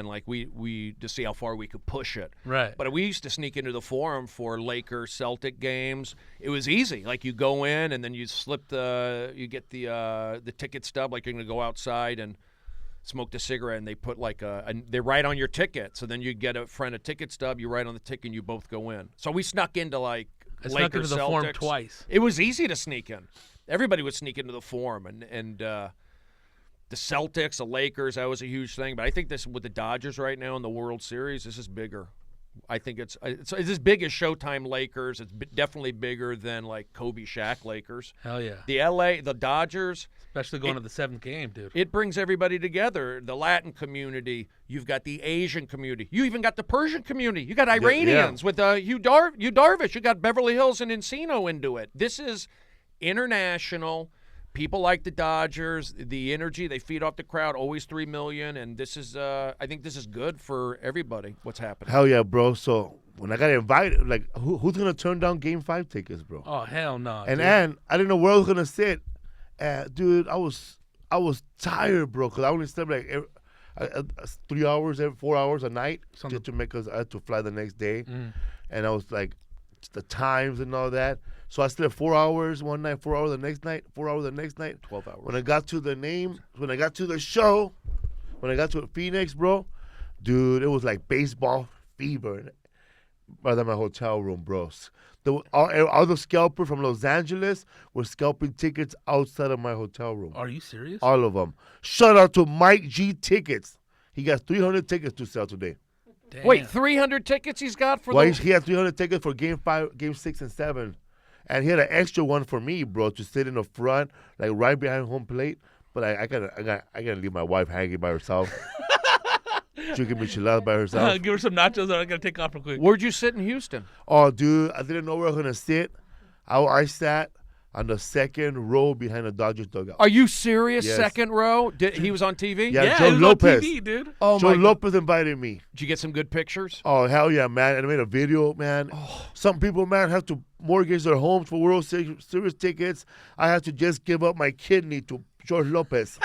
like we to see how far we could push it. Right. But we used to sneak into the Forum for Lakers Celtic games. It was easy. Like you go in and then you you get the ticket stub, like you're gonna go outside and smoked a cigarette, and they put like they write on your ticket. So then you get a friend a ticket stub, you write on the ticket, and you both go in. So we snuck into like I snuck Lakers into the Forum Celtics. twice. It was easy to sneak in. Everybody would sneak into the Forum, and the Celtics, the Lakers, that was a huge thing. But I think this with the Dodgers right now in the World Series, this is bigger. I think it's as big as Showtime Lakers. It's definitely bigger than like Kobe Shaq Lakers. Hell yeah. The Dodgers. Especially going to the seventh game, dude. It brings everybody together. The Latin community. You've got the Asian community. You even got the Persian community. You got Iranians with Hugh Darvish. You got Beverly Hills and Encino into it. This is international. people like the Dodgers. The energy they feed off the crowd, always 3 million, and this is. I think this is good for everybody. What's happening? Hell yeah, bro. So when I got invited, like, who's gonna turn down Game 5 tickets, bro? Oh hell no. And dude. I didn't know where I was gonna sit. Dude, I was tired, bro, because I only slept like 3 hours, 4 hours a night just to make us. I had to fly the next day, and I was like, the times and all that. So I slept 4 hours one night, 4 hours the next night, 4 hours the next night. 12 hours. When I got to the show, when I got to Phoenix, bro, dude, it was like baseball fever by my hotel room, bros. All the scalpers from Los Angeles were scalping tickets outside of my hotel room. Are you serious? All of them. Shout out to Mike G Tickets. He got 300 tickets to sell today. Damn. Wait, 300 tickets he's got for He had 300 tickets for Game 5, Game 6, and 7. And he had an extra one for me, bro, to sit in the front, like right behind home plate. But I gotta leave my wife hanging by herself. Drinking micheladas by herself. Give her some nachos, or I gotta take off real quick. Where'd you sit in Houston? Oh, dude, I didn't know where I was gonna sit. I sat on the second row behind the Dodgers dugout. Are you serious? Yes. Second row? He was on TV? Yeah, Joe Joe Lopez. On TV, dude. Oh, Joe my God. Lopez invited me. Did you get some good pictures? Oh, hell yeah, man. And I made a video, man. Some people, man, have to mortgage their homes for World Series tickets. I have to just give up my kidney to George Lopez.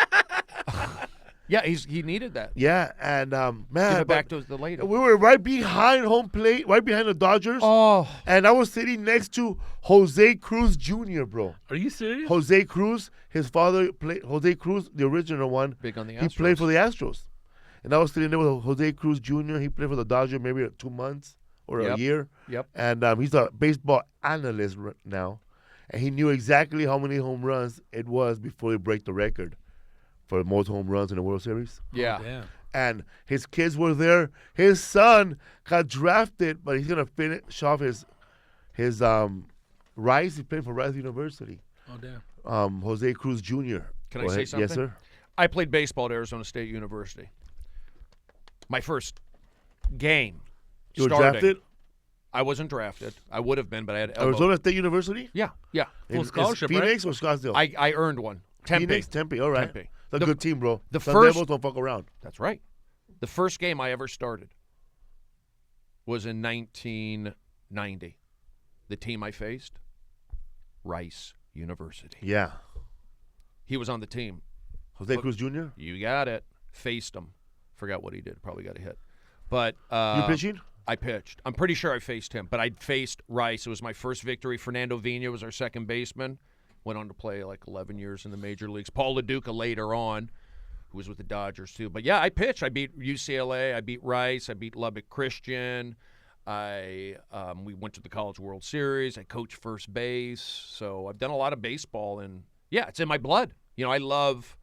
Yeah, he needed that. Yeah, and, man. Give it back but to the lady. we were right behind home plate, right behind the Dodgers. Oh. And I was sitting next to Jose Cruz Jr., bro. Are you serious? Jose Cruz, his father played, Jose Cruz, the original one. Big on the He Astros. played for the Astros. And I was sitting there with Jose Cruz Jr. He played for the Dodgers maybe 2 months or a year. Yep. And he's a baseball analyst now. And he knew exactly how many home runs it was before he broke the record for most home runs in the World Series. Yeah. Oh, damn. And his kids were there. His son got drafted, but he's going to finish off his Rice. He played for Rice University. Oh, damn. Jose Cruz Jr. Can Go I say ahead. something? Yes, sir. I played baseball at Arizona State University. My first game. You were starting. drafted? I wasn't drafted. I would have been, but I had elbow. Arizona State University? Yeah. Full scholarship, right? Phoenix or Scottsdale? I earned one. Tempe. Phoenix, Tempe, all right. Tempe. It's a good team, bro. the Sun first- Devils don't fuck around. That's right. The first game I ever started was in 1990. The team I faced, Rice University. Yeah. He was on the team. Jose Cruz Jr.? You got it. Faced him. Forgot what he did. Probably got a hit. But You pitching? I pitched. I'm pretty sure I faced him, but I faced Rice. It was my first victory. Fernando Vina was our second baseman. Went on to play like 11 years in the major leagues. Paul LaDuca later on, who was with the Dodgers too. But yeah, I pitched. I beat UCLA. I beat Rice. I beat Lubbock Christian. We went to the College World Series. I coached first base. So I've done a lot of baseball, and yeah, it's in my blood. You know, I love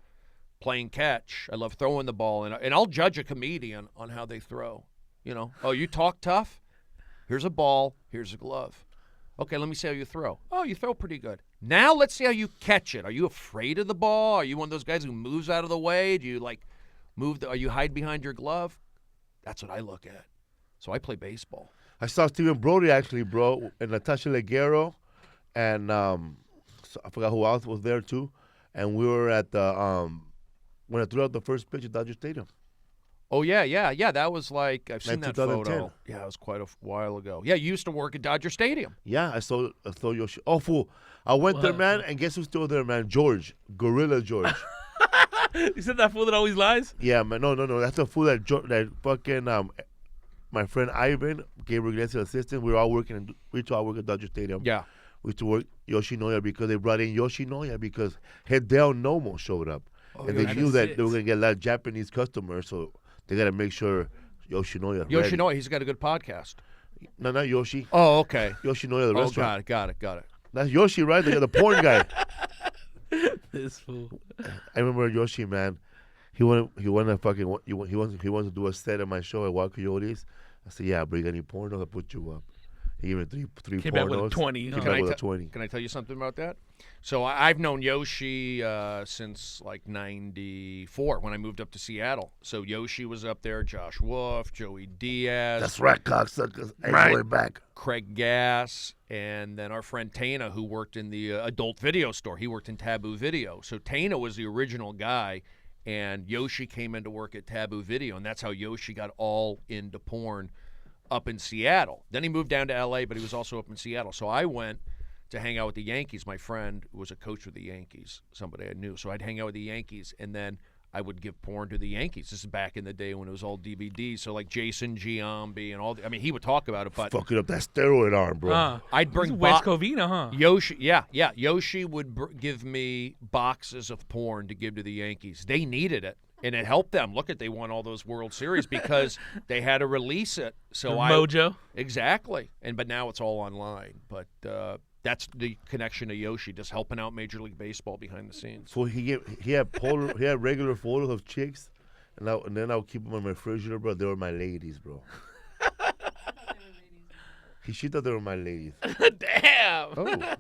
playing catch. I love throwing the ball, and I'll judge a comedian on how they throw. You know, oh, you talk tough? Here's a ball. Here's a glove. Okay, let me see how you throw. Oh, you throw pretty good. Now let's see how you catch it. Are you afraid of the ball? Are you one of those guys who moves out of the way? Do you like are you hide behind your glove? That's what I look at. So I play baseball. I saw Stephen Brody actually, bro, and Natasha Leguero, and so I forgot who else was there too. And we were at the when I threw out the first pitch at Dodger Stadium. Oh, yeah. That was like, I've seen Like that 2010. photo. Yeah, it was quite a while ago. Yeah, you used to work at Dodger Stadium. Yeah, I saw Yoshi. Oh, fool. I went there, man, and guess who's still there, man? George. Gorilla George. You said that fool that always lies? Yeah, man. No. That's the fool that fucking, my friend Ivan, Gabriel Iglesias' assistant, we all work at Dodger Stadium. Yeah. We used to work Yoshinoya because they brought in Yoshinoya because Hideo Nomo showed up. And they knew that they were going to get a lot of Japanese customers, so they got to make sure Yoshinoya. Yoshinoya, he's got a good podcast. No, not Yoshi. Oh, okay. Yoshinoya, the Oh, restaurant. got it. That's Yoshi, right? The porn guy. This fool. I remember Yoshi, man. He wanted to do a set at my show at Wild Coyotes. I said, yeah, bro, you got any porn? I'll put you up. He gave me three Came back with a pornos. 20. Came huh? back I with a te- 20. Can I tell you something about that? So I've known Yoshi since like '94 when I moved up to Seattle. So Yoshi was up there, Josh Wolf, Joey Diaz, That's right, cocksuckers. Right. Right back. Craig Gass, and then our friend Tana, who worked in the adult video store. He worked in Taboo Video. So Tana was the original guy, and Yoshi came into work at Taboo Video, and that's how Yoshi got all into porn up in Seattle. Then he moved down to L.A., but he was also up in Seattle. So I went to hang out with the Yankees. My friend was a coach with the Yankees, somebody I knew. So I'd hang out with the Yankees, and then I would give porn to the Yankees. This is back in the day when it was all DVDs. So like Jason Giambi and all. He would talk about it, but Fucking up that steroid arm, bro. I'd bring West Covina, huh? Yoshi. Yeah. Yoshi would give me boxes of porn to give to the Yankees. They needed it, and it helped them. Look at, they won all those World Series because they had to release it. So Mojo. Exactly. But now it's all online. But that's the connection to Yoshi, just helping out Major League Baseball behind the scenes. So he had regular photos of chicks, and then I'll keep them in my refrigerator, bro. They were my ladies, bro. She thought they were my ladies. Damn. Oh.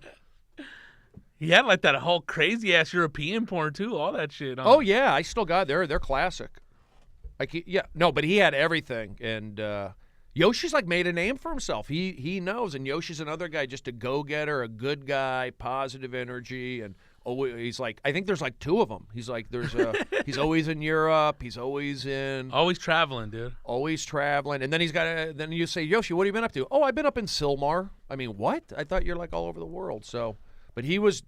He had like that whole crazy ass European porn too, all that shit. Huh? Oh yeah, I still got they're classic. But he had everything, and Yoshi's like made a name for himself. He knows, and Yoshi's another guy, just a go-getter, a good guy, positive energy, and he's like, I think there's like two of them. He's like, he's always in Europe, he's always traveling, dude. always traveling, and then then you say, Yoshi, what have you been up to? Oh, I've been up in Sylmar. I mean, what? I thought you're like all over the world. So, but he was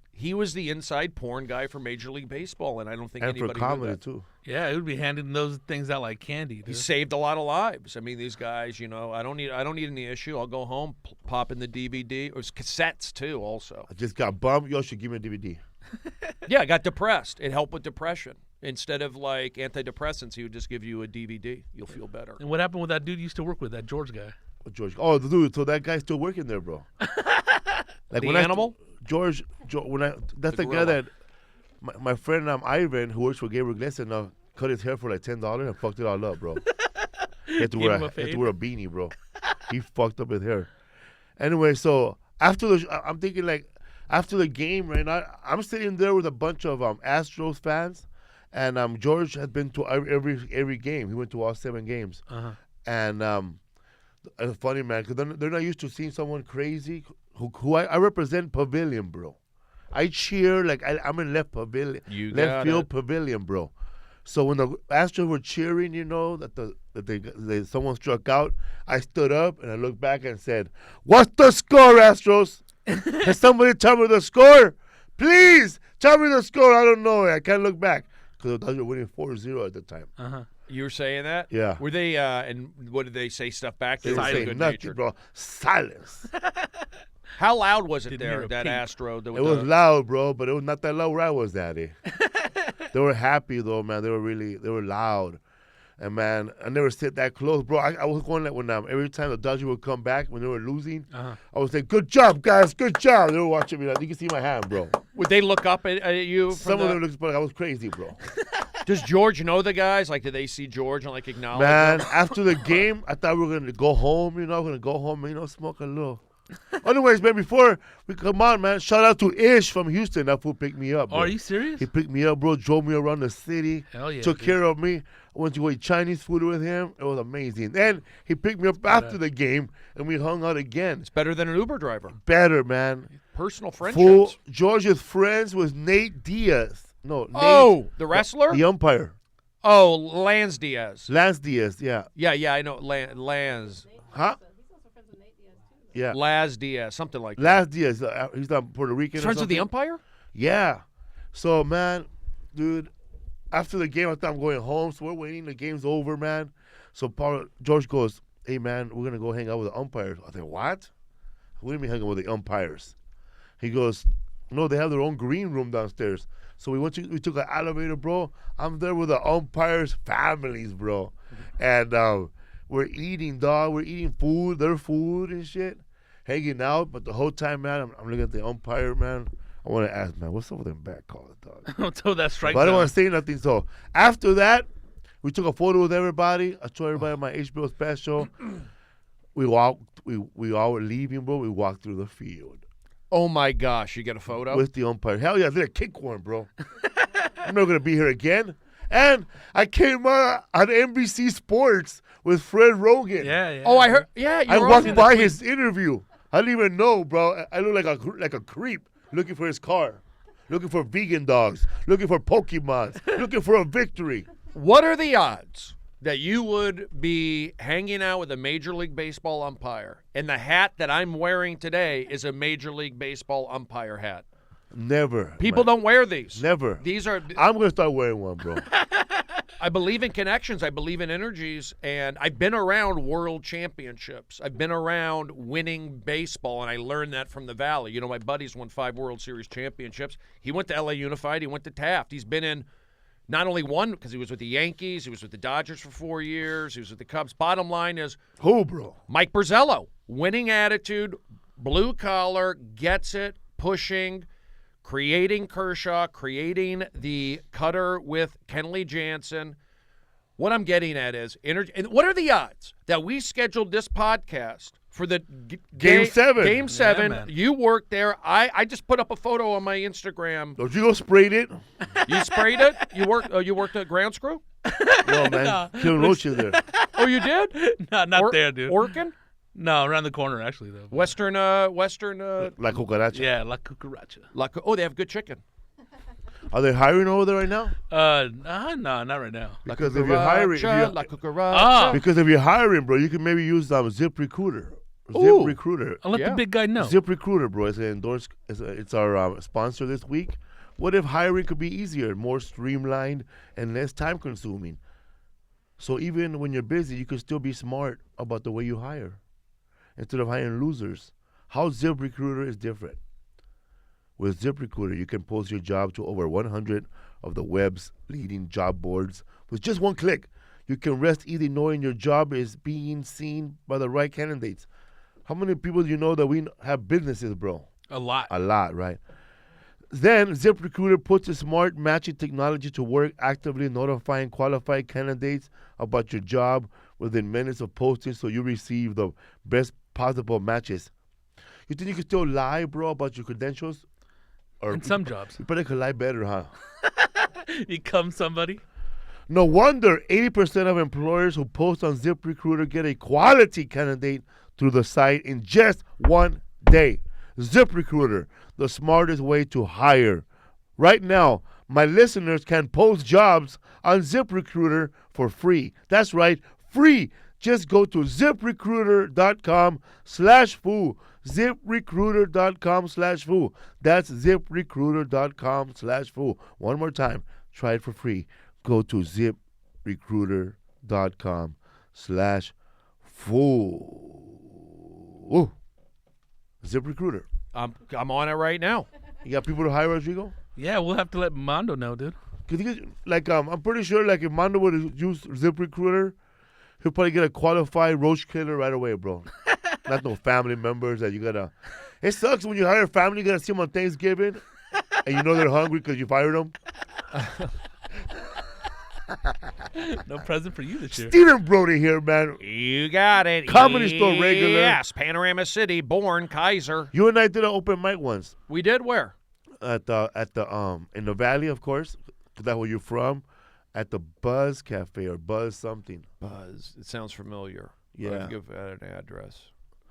the inside porn guy for Major League Baseball, and I don't think And for anybody knew comedy, that. too. Yeah, it would be handing those things out like candy, He dude. saved a lot of lives. I mean, these guys, I don't need any issue. I'll go home, pop in the DVD. It was cassettes too, also. I just got bummed. Yo, should give me a DVD. Yeah, I got depressed. It helped with depression. Instead of like antidepressants, he would just give you a DVD. You'll feel better. And what happened with that dude you used to work with, that George guy? George. Oh, dude. So that guy's still working there, bro. Like The when animal? George. That's the guy gorilla. that my friend Ivan, who works for Gabriel Gleason, cut his hair for like $10 and fucked it all up, bro. He had to Gave wear him a a fade. beanie, bro. He fucked up his hair. Anyway, so I'm thinking like after the game right now, I'm sitting there with a bunch of Astros fans, and George had been to every game. He went to all 7 games, and it's funny, man, because they're not used to seeing someone crazy who I represent Pavilion, bro. I cheer like I'm in left pavilion, left field pavilion, bro. So when the Astros were cheering, that someone struck out, I stood up and I looked back and said, "What's the score, Astros? Can somebody tell me the score? Please tell me the score. I don't know. I can't look back because the Dodgers were winning 4-0 at the time." You were saying that? Yeah. Were they? And what did they say? Stuff back? They were saying good nothing, natured. bro. Silence. How loud was it Didn't there? hear a That peep. Astro. It was loud, bro, but it was not that loud where I was at. They were happy though, man. They were loud. And man, I never sit that close, bro. I was going like when every time the Dodgers would come back when they were losing, I would say, "Good job, guys, good job." They were watching me like you can see my hand, bro. Would they look up at you? From Some of them looked like I was crazy, bro. Does George know the guys? Like, did they see George and like acknowledge Man, him? after the game, I thought we were gonna go home. We're gonna go home and smoke a little. Anyways, man, before we come on, man, shout out to Ish from Houston. That fool picked me up. Oh, Bro. are you serious? He picked me up, bro. Drove me around the city. Hell yeah, Took dude. care of me. I went to go eat Chinese food with him. It was amazing. Then he picked me up after the game, and we hung out again. It's better than an Uber driver. Better, man. Personal Fool, friendships. George is friends with Nate Diaz. No, Oh, Nate, the wrestler? the umpire. Oh, Lance Diaz. Lance Diaz, yeah. Yeah, I know. Lance. Huh? He's also friends with Nate Diaz too. Yeah. Laz Diaz, something like that. Lance Diaz. He's not Puerto Rican or Friends with the something. umpire? Yeah. So, man, dude, after the game, I thought I'm going home. So we're waiting. The game's over, man. So George goes, "Hey, man, we're going to go hang out with the umpires." I said, "What? What do you mean hanging with the umpires?" He goes, "No, they have their own green room downstairs." So we took an elevator, bro. I'm there with the umpires' families, bro. And we're eating, dog. We're eating food, their food and shit, hanging out. But the whole time, man, I'm looking at the umpire, man. I want to ask, man, what's up with them back calls, dog? Until that strike But I don't zone. want to say nothing. So after that, we took a photo with everybody. I showed everybody my HBO special. we all were leaving, bro. We walked through the field Oh my gosh, you get a photo? with the umpire. Hell yeah, I did a kick one, bro. I'm not gonna be here again. And I came out on NBC Sports with Fred Rogan. Yeah. Oh, I heard. Yeah, I you were walked on by his interview. I didn't even know, bro. I look like a creep looking for his car, looking for vegan dogs, looking for Pokemons, looking for a victory. What are the odds that you would be hanging out with a Major League Baseball umpire and the hat that I'm wearing today is a Major League Baseball umpire hat? Never. People man. don't wear these. Never. These are. I'm gonna start wearing one, bro. I believe in connections. I believe in energies, and I've been around world championships. I've been around winning baseball, and I learned that from the Valley. You know, my buddy's won 5 World Series championships. He went to LA Unified. He went to Taft. He's been in not only one because he was with the Yankees, he was with the Dodgers for 4 years, he was with the Cubs. Bottom line is Who, bro? Mike Borzello, winning attitude, blue collar, gets it, pushing, creating Kershaw, creating the cutter with Kenley Jansen. What I'm getting at is energy. And what are the odds that we scheduled this podcast for the Game 7? Game 7. man. You worked there. I just put up a photo on my Instagram. Don't you go sprayed it? You sprayed it? You worked at ground screw? No, man. Killing roaches there. Oh, you did? Not there, dude. Orkin? No, around the corner actually though. Western. Like cucaracha. Yeah, La Cucaracha. Oh, they have good chicken. Are they hiring over there right now? No, not right now. Because if you're hiring, La cucaracha. because if you're hiring, bro, you can maybe use ZipRecruiter. Ooh. ZipRecruiter. I'll let Yeah. the big guy know. ZipRecruiter, bro. It's our sponsor this week. What if hiring could be easier, more streamlined, and less time consuming? So even when you're busy, you can still be smart about the way you hire instead of hiring losers. How ZipRecruiter is different. With ZipRecruiter, you can post your job to over 100 of the web's leading job boards with just one click. You can rest easy knowing your job is being seen by the right candidates. How many people do you know that we have businesses, bro? A lot. A lot, right? Then ZipRecruiter puts a smart matching technology to work, actively notifying qualified candidates about your job within minutes of posting so you receive the best possible matches. You think you can still lie, bro, about your credentials? Or In some jobs. You probably could lie better, huh? Become somebody. No wonder 80% of employers who post on ZipRecruiter get a quality candidate through the site in just one day. ZipRecruiter, the smartest way to hire. Right now, my listeners can post jobs on ZipRecruiter for free. That's right, free. Just go to ZipRecruiter.com/foo. ZipRecruiter.com/foo. That's ZipRecruiter.com/foo. One more time, try it for free. Go to ZipRecruiter.com/foo. ZipRecruiter. I'm on it right now. You got people to hire, Rodrigo? Yeah, we'll have to let Mondo know, dude. Cause I'm pretty sure if Mondo would use ZipRecruiter, he'll probably get a qualified roach killer right away, bro. Not no family members that you gotta. It sucks when you hire a family, you gotta see them on Thanksgiving, and you know they're hungry because you fired them. No present for you this year. Steven Brody here, man. You got it. Comedy store regular. Yes, Panorama City, born Kaiser. You and I did an open mic once We did where? at the in the Valley, of course, 'cause that's where you're from. At the Buzz Cafe or Buzz something. Buzz. It sounds familiar. Yeah. Give an address.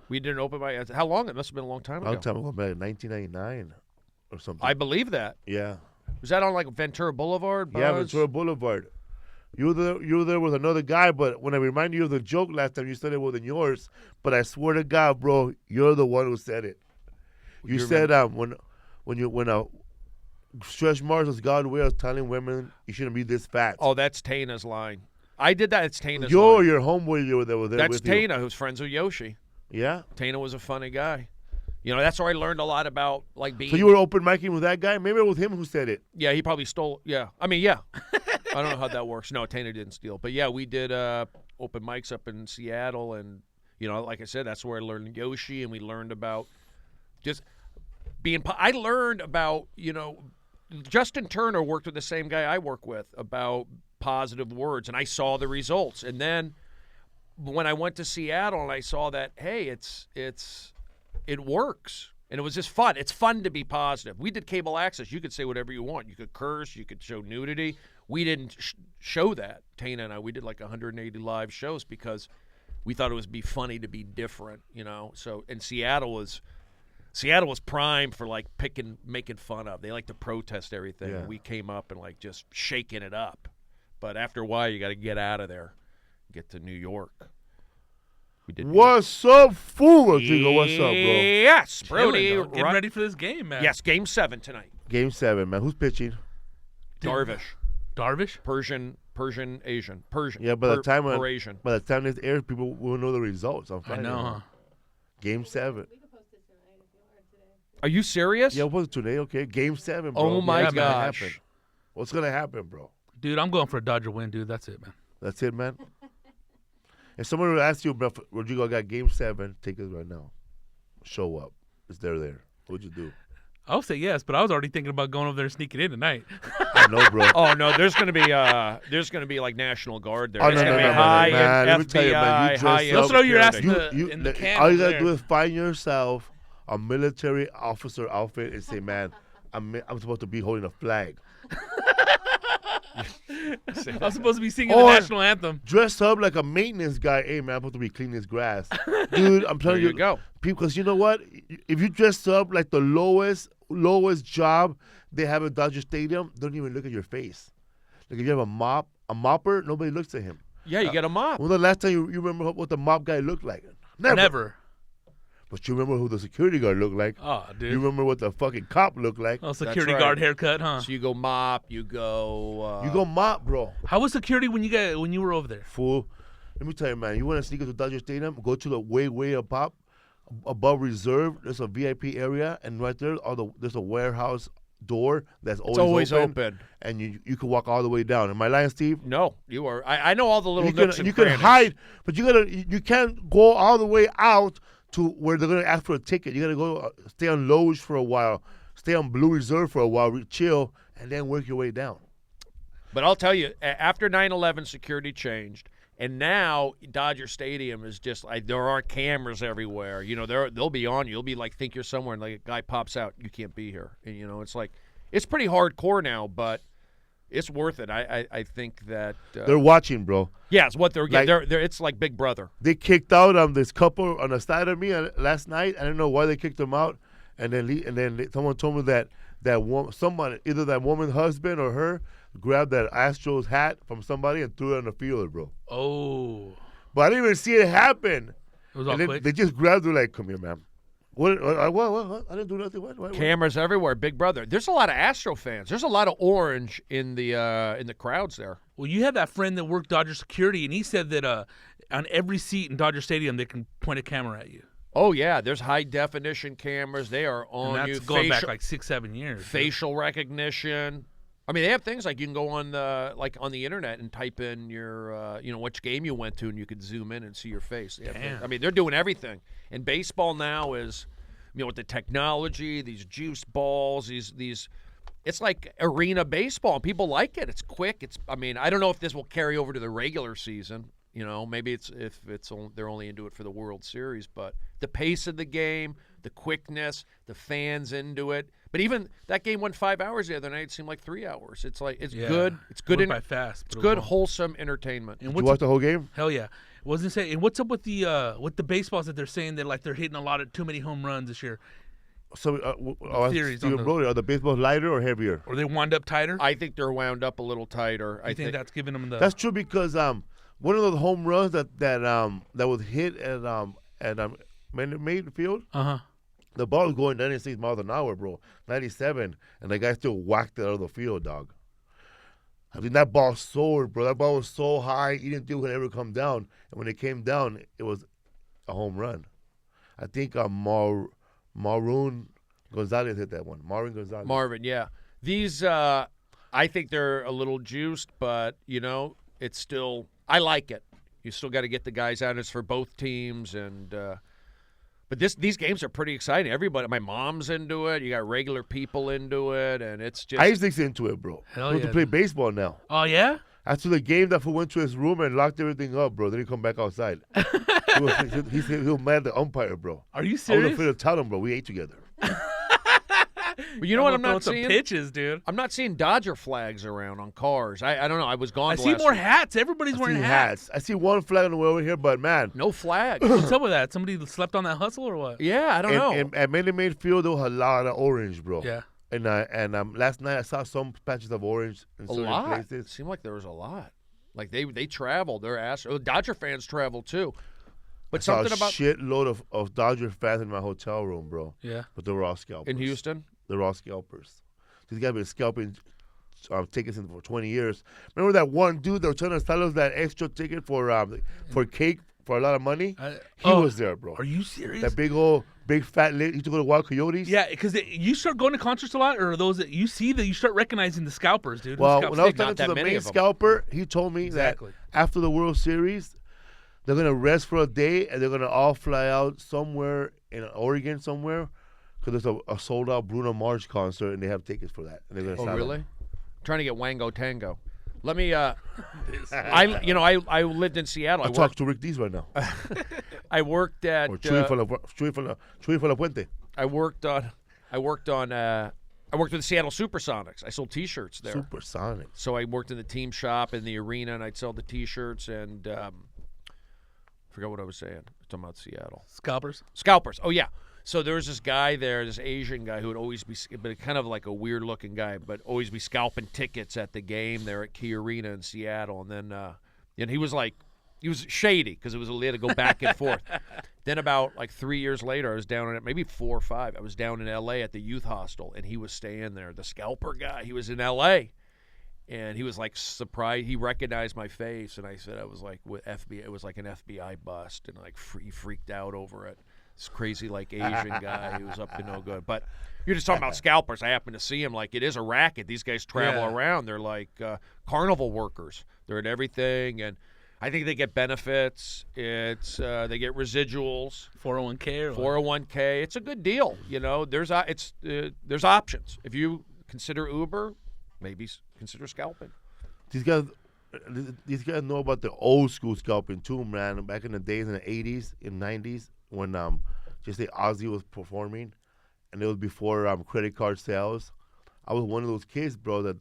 We did an open mic. How long? It must have been a long time ago. Long time ago, back in 1999 or something. I believe that. Yeah. Was that on like Ventura Boulevard? Buzz? Yeah, Ventura Boulevard. You were there with another guy, but when I remind you of the joke last time, you said it wasn't yours. But I swear to God, bro, you're the one who said it. You said when stretch marks as God wills, telling women you shouldn't be this fat. Oh, that's Tana's line. I did that. It's Tana's Your line. homeboy you were there with. That's with you. Tana, who's friends with Yoshi. Yeah. Tana was a funny guy. You know, that's where I learned a lot about like being. So you were open micing with that guy? Maybe it was him who said it. Yeah, he probably stole. Yeah, I mean, yeah. I don't know how that works. No, Tana didn't steal. But yeah, we did open mics up in Seattle, and you know, like I said, that's where I learned Yoshi, and we learned about just being. I learned about Justin Turner worked with the same guy I work with about positive words, and I saw the results. And then when I went to Seattle and I saw that, hey, it works. And it was just fun. It's fun to be positive. We did cable access. You could say whatever you want. You could curse. You could show nudity. We didn't show that. Tana and I, we did like 180 live shows because we thought it would be funny to be different, you know. So, and Seattle was prime for like making fun of. They like to protest everything. Yeah. And we came up and like just shaking it up. But after a while, you got to get out of there, get to New York. We did. What's up, fool? Rodrigo, what's up, bro? Yes, Brody. Chilling, dog. Getting ready for this game, man. Yes, Game 7 tonight. Game 7, man. Who's pitching? Darvish. Darvish? Persian, Asian. Persian. Yeah, by the time Asian. by the time this airs, people will know the results on I Friday. know, huh? Game 7. We could post it tonight if you are today. Are you serious? Yeah, what's today? Okay, Game 7, bro. Oh, my What's gonna gosh. happen? What's gonna happen, bro? Dude, I'm going for a Dodger win, dude. That's it, man. That's it, man. If someone would ask you, bro, Rodrigo, I got Game 7 tickets right now. Show up. Is there? What'd you do? I'll say yes, but I was already thinking about going over there and sneaking in tonight. I know, bro. Oh no, there's gonna be like National Guard there. Oh, It's no, gonna no, be no, high man. Man, let me and tell you, man, you FBI, dress high up. end They'll throw your ass security. in the can all you over gotta do there. is find yourself a military officer outfit and say, man, I'm supposed to be holding a flag. I'm supposed to be singing Or- the national anthem. Dress up like a maintenance guy. Hey, man, I'm supposed to be cleaning this grass. Dude, I'm telling There you go. Because you know what? If you dress up like the lowest job they have at Dodger Stadium, don't even look at your face. Like if you have a mopper, nobody looks at him. Yeah, you get a mop. When the last time you remember what the mop guy looked like? Never. But you remember who the security guard looked like. Oh, dude. You remember what the fucking cop looked like. Oh, security right. guard haircut, huh? So you go mop. You go. You go mop, bro. How was security when you were over there? Fool. Let me tell you, man. You want to sneak into Dodger Stadium? Go to the way above reserve. There's a VIP area, and right there, there's a warehouse door that's It's always open. and you can walk all the way down. Am I lying, Steve? No, you are. I know all the little You nooks can and you can crannies. hide, but you can't go all the way out to where they're gonna ask for a ticket. You gotta go stay on Loge for a while, stay on Blue Reserve for a while, chill, and then work your way down. But I'll tell you, after 9/11, security changed, and now Dodger Stadium is just like there are cameras everywhere. You know, they'll be on you. You'll be like, think you're somewhere, and like a guy pops out, you can't be here. And you know, it's like it's pretty hardcore now, but it's worth it. I think that They're watching, bro. yeah, it's what they're Like- getting. It's like Big Brother. They kicked out this couple on the side of me last night. I don't know why they kicked them out, and then someone told me that someone, either that woman's husband or her, grabbed that Astros hat from somebody and threw it on the field, bro. Oh. But I didn't even see it happen. It was all And then quick. they just grabbed her like, "Come here, ma'am." What? I didn't do nothing. What? Cameras everywhere, Big Brother. There's a lot of Astro fans. There's a lot of orange in the crowds there. Well, you had that friend that worked Dodger security, and he said that on every seat in Dodger Stadium, they can point a camera at you. Oh yeah, there's high definition cameras. They are on And you. that's going back like 6-7 years. facial recognition. I mean, they have things like you can go on the internet and type in your which game you went to, and you could zoom in and see your face. Damn. I mean, they're doing everything. And baseball now is, with the technology, these juice balls, these. It's like arena baseball, and people like it. It's quick. I don't know if this will carry over to the regular season. Maybe they're only into it for the World Series, but the pace of the game, the quickness, the fans into it. But even that game went 5 hours the other night. It seemed like 3 hours. It's like it's Yeah. good. It's good. Went by fast. It's but it was good, long. wholesome entertainment. And Did what's you watch the whole game? hell yeah. Wasn't saying. And what's up with the baseballs that they're saying that like they're hitting a lot of too many home runs this year? So, theories Steven on the- Brody, are the baseballs lighter or heavier? Or they wind up tighter? I think they're wound up a little tighter. I think that's giving them the. That's true because one of those home runs that was hit at Minute Field, Uh-huh. the ball was going 96 miles an hour, bro, 97, and the guy still whacked it out of the field, dog. I mean, that ball soared, bro. That ball was so high, you didn't think it would ever come down. And when it came down, it was a home run. I think Maroon Gonzalez hit that one. Marvin Gonzalez. Marvin, yeah. These, I think they're a little juiced, but, it's still – I like it. You still got to get the guys out. It's for both teams. But these games are pretty exciting. Everybody – my mom's into it. You got regular people into it, and it's just – Isaac's into it, bro. Hell He wants yeah, to play dude. baseball now. Oh, yeah? After the game, that fool went to his room and locked everything up, bro. Then he come back outside. he was mad at the umpire, bro. Are you I was serious? afraid to tell him, bro. We ate together. But you know what I'm not some seeing? pitches, dude. I'm not seeing Dodger flags around on cars. I don't know. I was gone I the see last more week. hats. Everybody's I wearing see hats. I see one flag on the way over here, but man. No flags. What's up with that? Somebody slept on that hustle or what? Yeah, I don't know. And at Minute Maid Field, there was a lot of orange, bro. Yeah. And last night I saw some patches of orange in a certain lot. places. It seemed like there was a lot. Like they travel. They're Dodger fans travel too. But I saw something a about shitload of Dodger fans in my hotel room, bro. Yeah. But they were all scalpers. in Houston. They're all scalpers. These guys have been scalping tickets in for 20 years. Remember that one dude that was trying to sell us that extra ticket for cake for a lot of money? He was there, bro. Are you serious? That big fat lady. He used to go to Wild Coyotes. Yeah, because you start going to concerts a lot, or are those that you see that you start recognizing the scalpers, dude. Who Well, scalps when I was tickets? talking that to the many main of 'em. scalper, he told me Exactly. that after the World Series, they're going to rest for a day and they're going to all fly out somewhere in Oregon somewhere because there's a sold-out Bruno Mars concert and they have tickets for that. And they're going to Oh, sell really? them. Trying to get Wango Tango. Let me. I lived in Seattle. I'll talk to Rick Dees right now. I worked at. Or Chuy for la Puente. I worked with the Seattle Supersonics. I sold T-shirts there. Supersonic. So I worked in the team shop in the arena, and I'd sell the T-shirts. And forgot what I was saying. Talking about Seattle. Scalpers. Oh yeah. So there was this guy there, this Asian guy who would always be, but kind of like a weird-looking guy, but always be scalping tickets at the game there at Key Arena in Seattle. And then, and he was shady because he had to go back and forth. Then about like 3 years later, I was down in it, maybe 4 or 5. I was down in L.A. at the youth hostel, and he was staying there. The scalper guy, he was in L.A. And he was like surprised. He recognized my face, and I said I was like with FBI. It was like an FBI bust, and like he freaked out over it. This crazy like Asian guy who was up to no good. But you're just talking about scalpers. I happen to see him. Like, it is a racket. These guys travel around. They're like carnival workers. They're at everything, and I think they get benefits. It's they get residuals, 401k or 401k. It's a good deal. You know, there's options. If you consider Uber, maybe consider scalping. These guys know about the old school scalping too, man. Back in the days in the 80s and 90s when just say Ozzy was performing, and it was before credit card sales. I was one of those kids, bro, that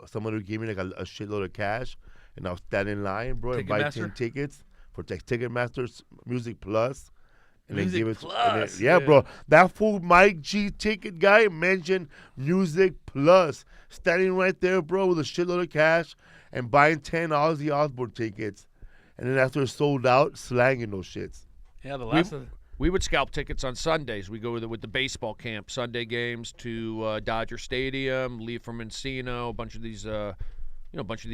somebody gave me like a shitload of cash, and I was standing in line, bro, and buy 10 tickets for Ticketmaster's Music Plus. And Music they give it Plus, yeah, yeah. bro. That fool Mike G ticket guy mentioned Music Plus. Standing right there, bro, with a shitload of cash and buying 10 Ozzy Osbourne tickets. And then after it's sold out, slanging those shits. Yeah, the last We would scalp tickets on Sundays. We go with the baseball camp, Sunday games to Dodger Stadium, leave from Encino, a bunch of these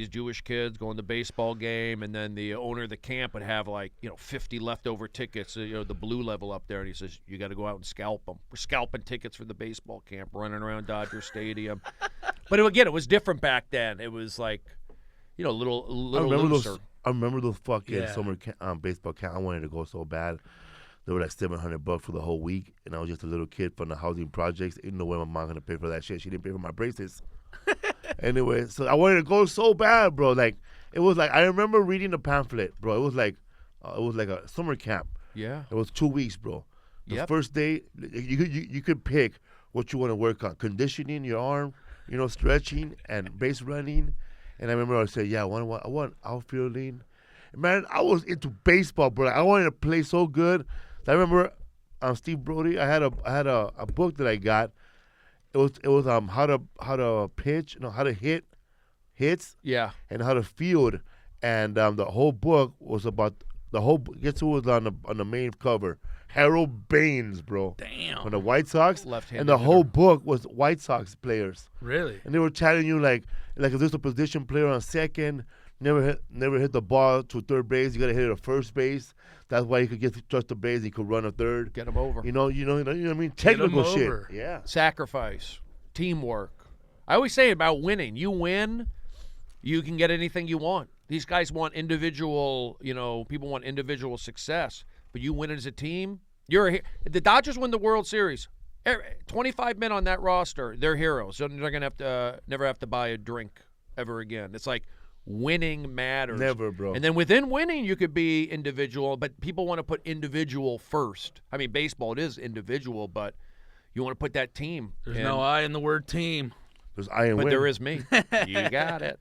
Jewish kids going to the baseball game, and then the owner of the camp would have 50 leftover tickets, the blue level up there, and he says, you got to go out and scalp them. We're scalping tickets for the baseball camp, running around Dodger Stadium. But it was different back then. It was like, a little looser. I remember those fucking summer baseball camp. I wanted to go so bad. They were like $700 for the whole week, and I was just a little kid from the housing projects. Ain't no way my mom gonna pay for that shit. She didn't pay for my braces. Anyway, so I wanted to go so bad, bro. Like, it was like I remember reading the pamphlet, bro. It was like a summer camp. Yeah. It was 2 weeks, bro. The Yep. first day, you could pick what you want to work on: conditioning your arm, stretching and base running. And I remember I said, I want outfielding. Man, I was into baseball, bro. I wanted to play so good. I remember Steve Brody. I had a book that I got. It was how to pitch, how to hit hits, and how to field. And the whole book was about guess who was on the main cover? Harold Baines, bro. Damn. From the White Sox. Left-handed And the whole hitter. book was White Sox players. Really? And they were telling you like if there's a position player on second, never hit the ball to third base. You gotta hit it at first base. That's why he could get to touch the base. He could run a third. Get them over. You know what I mean? Technical shit. over. Yeah. Sacrifice, teamwork. I always say about winning. You win, you can get anything you want. These guys want individual, people want individual success. But you win as a team. The Dodgers win the World Series. 25 men on that roster, they're heroes. They're going to never have to buy a drink ever again. It's like Winning matters. Never, bro. And then within winning, you could be individual, but people want to put individual first. I mean, baseball, it is individual, but you want to put that team. There's no I in the word team. There's I and But win. there is me. You got it.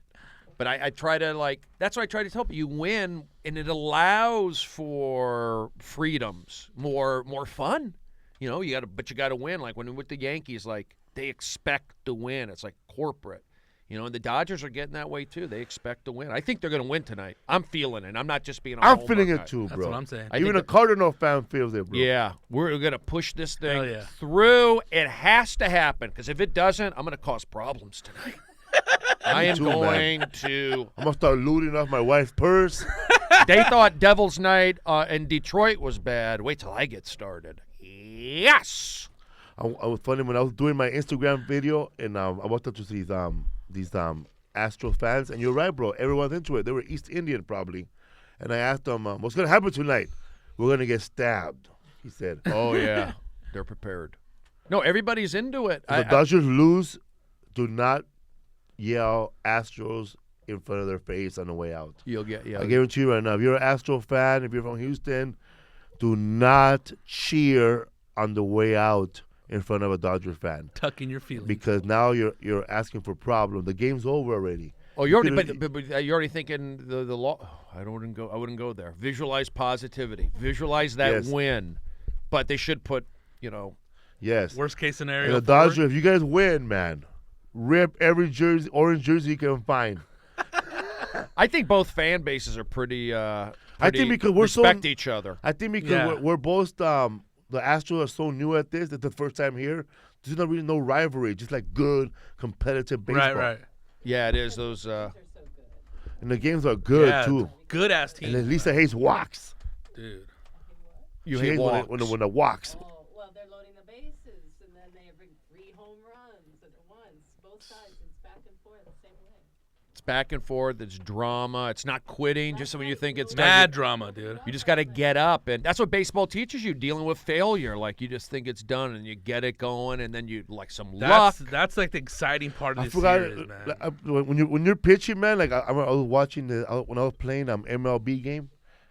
But I try to, like, that's what I try to tell people. You win, and it allows for freedoms, more fun. You know, but you got to win. Like when with the Yankees, like they expect to win. It's like corporate. You know, and the Dodgers are getting that way too. They expect to win. I think they're going to win tonight. I'm feeling it. I'm not just being. I'm feeling it too, bro. That's what I'm saying. Even a Cardinal fan feels it, bro. Yeah, we're going to push this Hell thing yeah. through. It has to happen because if it doesn't, I'm going to cause problems tonight. I am too, man. going to. I'm gonna start looting off my wife's purse. They thought Devil's Night in Detroit was bad. Wait till I get started. Yes. I was funny when I was doing my Instagram video, and I walked up to these Astros fans, and you're right, bro. Everyone's into it. They were East Indian probably, and I asked them, "What's gonna happen tonight?" "We're gonna get stabbed," he said. Oh yeah, they're prepared. No, everybody's into it. If the Dodgers lose, do not yell Astros in front of their face on the way out. You'll get I guarantee you right now, if you're an Astro fan, if you're from Houston, do not cheer on the way out in front of a Dodger fan, Tuck in your feelings. because now you're asking for problems. The game's over already. Oh, you already, could've- but you're already thinking the law. Oh, I wouldn't go there. Visualize positivity. Visualize that Yes. win. But they should put, Yes. Worst case scenario. And the forward. Dodgers, if you guys win, man, rip every orange jersey you can find. I think both fan bases are pretty. I think because we're so respect each other. I think because Yeah. we're both the Astros are so new at this. It's the first time here. There's not really no rivalry. Just like good competitive baseball. Right. Yeah, it is those. They're so good. And the games are good Yeah, too. Good ass team. And then Lisa hates walks. Dude. You She hate hates walks. when the walks. Oh, well, they're loading the bases, and then they bring 3 home runs at once. Both sides, it's back and forth the same way. It's back and forth. It's drama. It's not quitting. Just when you think it's Mad done, drama, dude. you just got to get up, and that's what baseball teaches you: dealing with failure. Like you just think it's done, and you get it going, and then you like some luck. That's like the exciting part of I this forgot series, man. when you're pitching, man. Like I was watching when I was playing MLB game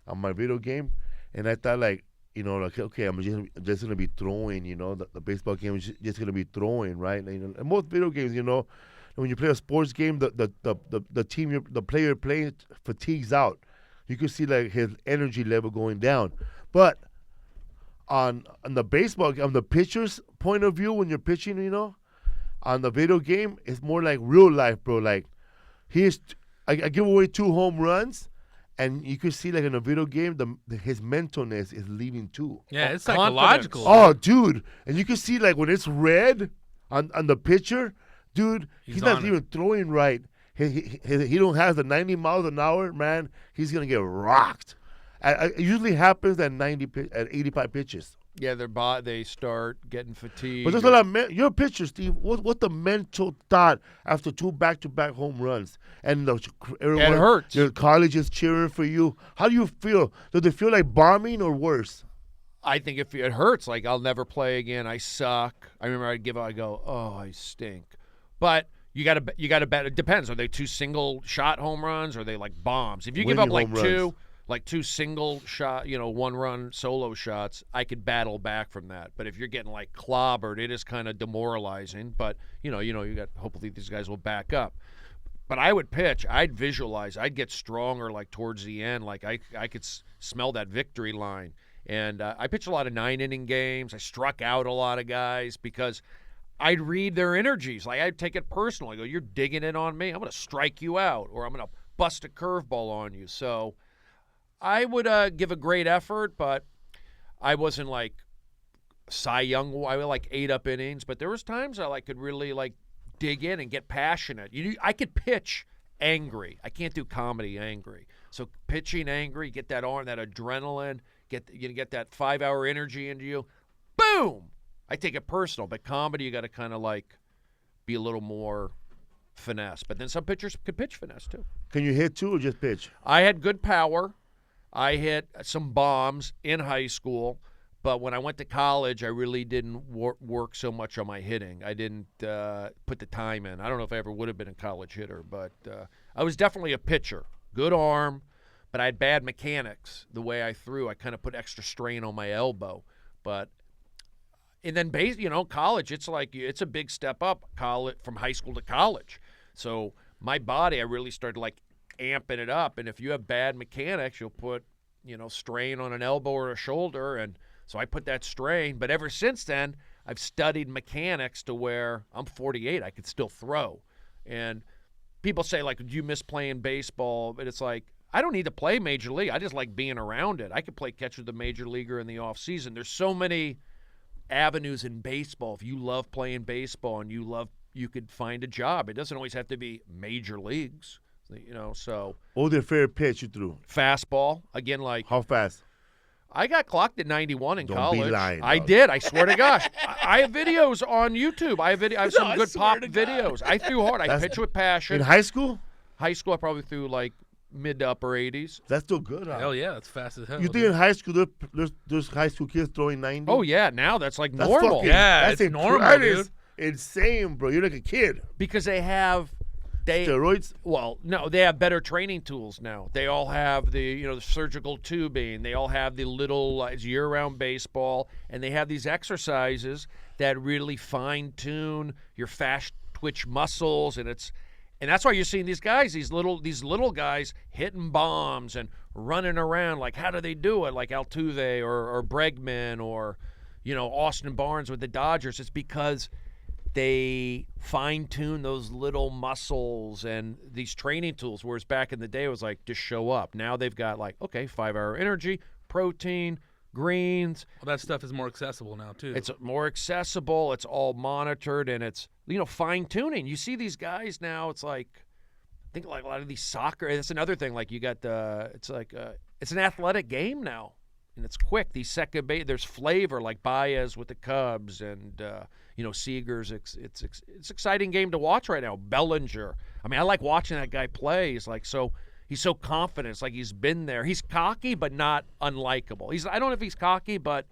on my video game, and I thought like okay, I'm just gonna be throwing. The baseball game is just gonna be throwing, right? And most video games, when you play a sports game, the team the player playing fatigues out. You can see like his energy level going down, but on the baseball, on the pitcher's point of view, when you're pitching, on the video game, it's more like real life, bro. Like I give away 2 home runs, and you can see like in a video game, his mentalness is leaving too. Yeah, it's Confidence. psychological. Oh, dude, and you can see like when it's red on the pitcher, dude, he's not on it. even throwing right. He don't have the 90 miles an hour, man. He's gonna get rocked. It usually happens at 85 pitches. Yeah, they start getting fatigued. But there's a lot of your pitcher, Steve. What the mental thought after 2 back-to-back home runs, and everyone, It hurts. Your college is cheering for you. How do you feel? Does it feel like bombing or worse? I think if it hurts, like I'll never play again. I suck. I remember I go, oh, I stink. But you gotta bet. It depends. Are they 2 single shot home runs? Or are they like bombs? If you give up Winning like home runs. two single shot, 1-run solo shots, I could battle back from that. But if you're getting like clobbered, it is kind of demoralizing. But you got hopefully these guys will back up. But I would pitch. I'd visualize. I'd get stronger like towards the end. Like I could smell that victory line. And I pitched a lot of 9-inning games. I struck out a lot of guys because I'd read their energies. Like I'd take it personal. I go, you're digging in on me. I'm going to strike you out, or I'm going to bust a curveball on you. So I would give a great effort, but I wasn't like Cy Young. I like 8 up innings, but there was times I could really like dig in and get passionate. I could pitch angry. I can't do comedy angry. So pitching angry, get that adrenaline, get that 5-hour energy into you. Boom! I take it personal, but comedy you got to kind of like be a little more finesse. But then some pitchers could pitch finesse too. Can you hit too or just pitch? I had good power. I hit some bombs in high school, but when I went to college, I really didn't work so much on my hitting. I didn't put the time in. I don't know if I ever would have been a college hitter, but I was definitely a pitcher. Good arm, but I had bad mechanics. The way I threw, I kind of put extra strain on my elbow. But and then college, it's a big step up from high school to college. So my body, I really started like amping it up. And if you have bad mechanics, you'll put, strain on an elbow or a shoulder. And so I put that strain. But ever since then, I've studied mechanics to where I'm 48, I could still throw. And people say, like, do you miss playing baseball? But it's like, I don't need to play Major League. I just like being around it. I could play catch with a Major Leaguer in the off season. There's so many avenues in baseball. If you love playing baseball and you could find a job. It doesn't always have to be major leagues, so. What was your favorite pitch you threw? Fastball. Again, like. How fast? I got clocked at 91 in Don't college. be lying, I dog. did. I swear to gosh. I have videos on YouTube. I have some good swear pop to God. videos. I threw hard. I pitched with passion. In high school? High school, I probably threw like mid to upper 80s. That's still good, huh? Hell yeah, that's fast as hell. You think in high school there's high school kids throwing 90? Oh, yeah. Now that's like That's normal. fucking- Yeah, that's it's normal, that is dude. insane, bro. You're like a kid. Because they Steroids? Well, no, they have better training tools now. They all have the surgical tubing. They all have the little it's year-round baseball, and they have these exercises that really fine-tune your fast twitch muscles, and that's why you're seeing these guys, these little guys hitting bombs and running around. Like, how do they do it? Like Altuve or Bregman or Austin Barnes with the Dodgers. It's because they fine-tune those little muscles and these training tools, whereas back in the day it was like, just show up. Now they've got 5-hour energy, protein, greens. Well, that stuff is more accessible now too. It's more accessible. It's all monitored, and it's, fine-tuning. You see these guys now, it's like, I think like a lot of these soccer, that's another thing. Like you got it's an athletic game now, and it's quick. These second base, there's flavor, like Baez with the Cubs and, Seager's. It's exciting game to watch right now. Bellinger. I mean, I like watching that guy play. He's so confident. It's like he's been there. He's cocky, but not unlikable. I don't know if he's cocky, but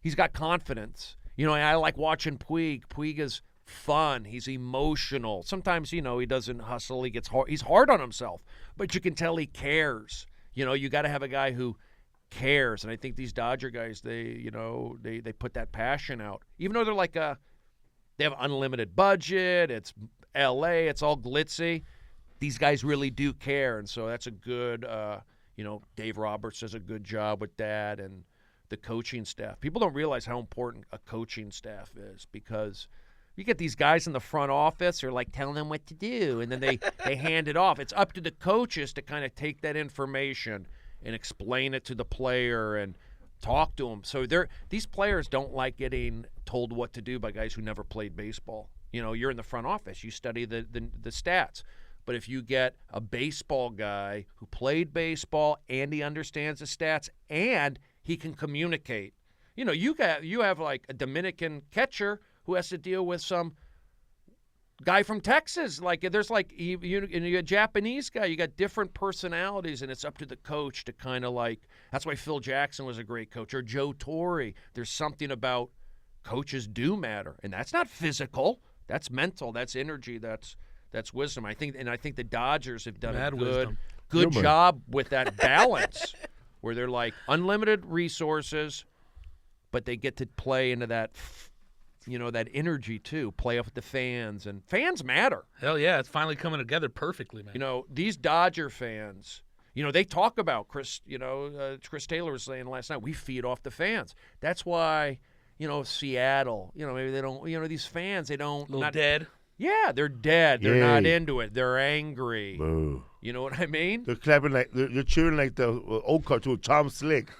he's got confidence. I like watching Puig. Puig is fun. He's emotional. Sometimes, he doesn't hustle. He gets hard. He's hard on himself, but you can tell he cares. You got to have a guy who cares, and I think these Dodger guys, they put that passion out. Even though they're they have unlimited budget, it's L.A., it's all glitzy. These guys really do care, and so that's a good. Dave Roberts does a good job with that, and the coaching staff. People don't realize how important a coaching staff is, because you get these guys in the front office who are like telling them what to do, and then they hand it off. It's up to the coaches to kind of take that information and explain it to the player and talk to them. So these players don't like getting told what to do by guys who never played baseball. You're in the front office. You study the stats. But if you get a baseball guy who played baseball and he understands the stats and he can communicate. You have like a Dominican catcher who has to deal with some guy from Texas. Like, there's you a Japanese guy. You got different personalities, and it's up to the coach to kind of that's why Phil Jackson was a great coach, or Joe Torre. There's something about coaches do matter, and that's not physical. That's mental. That's energy. That's wisdom. I think the Dodgers have done Mad a wisdom. good Humor. job with that balance, where they're like unlimited resources, but they get to play into that. That energy too, play off with the fans, and fans matter. Hell yeah, it's finally coming together perfectly, man. These Dodger fans, they talk about Chris Taylor was saying last night, we feed off the fans. That's why, Seattle, maybe they don't, these fans, they don't. A little dead. Yeah, they're dead. They're Yay. not into it. They're angry. Boo. You know what I mean? They're clapping they're cheering like the old cartoon, Tom Slick.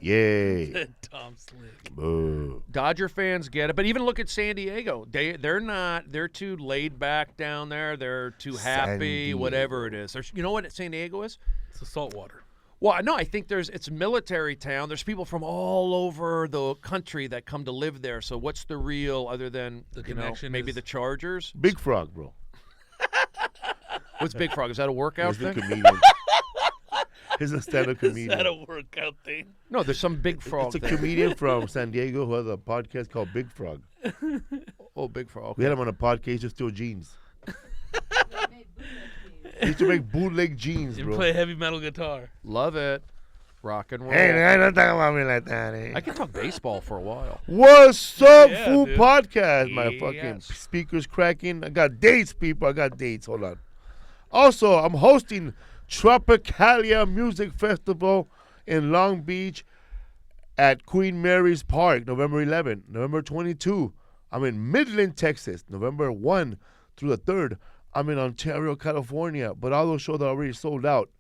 Yay. Tom Slick. Boo. Dodger fans get it, but even look at San Diego. They're too laid back down there. They're too San happy, Diego. whatever it is. You know what San Diego is? It's the salt water. Well, no, I think it's a military town. There's people from all over the country that come to live there. So what's the real, other than The connection maybe is- the Chargers? Big Frog, bro. What's Big Frog? Is that a workout He's a thing? comedian. He's a stand-up comedian. Is that a workout thing? No, there's some Big Frog It's a thing. comedian from San Diego who has a podcast called Big Frog. Oh, Big Frog. We had him on a podcast, just steal jeans. They made bootleg jeans. He used to make bootleg jeans, You bro. play heavy metal guitar. Love it. Rock and roll. Hey, don't talk about me like that, eh? I can talk baseball for a while. What's up, Yeah, Food dude. Podcast? My fucking Yes. speakers cracking. I got dates, people. I got dates. Hold on. Also, I'm hosting Tropicalia Music Festival in Long Beach at Queen Mary's Park, November 11. November 22, I'm in Midland, Texas. November 1 through the 3rd, I'm in Ontario, California. But all those shows are already sold out.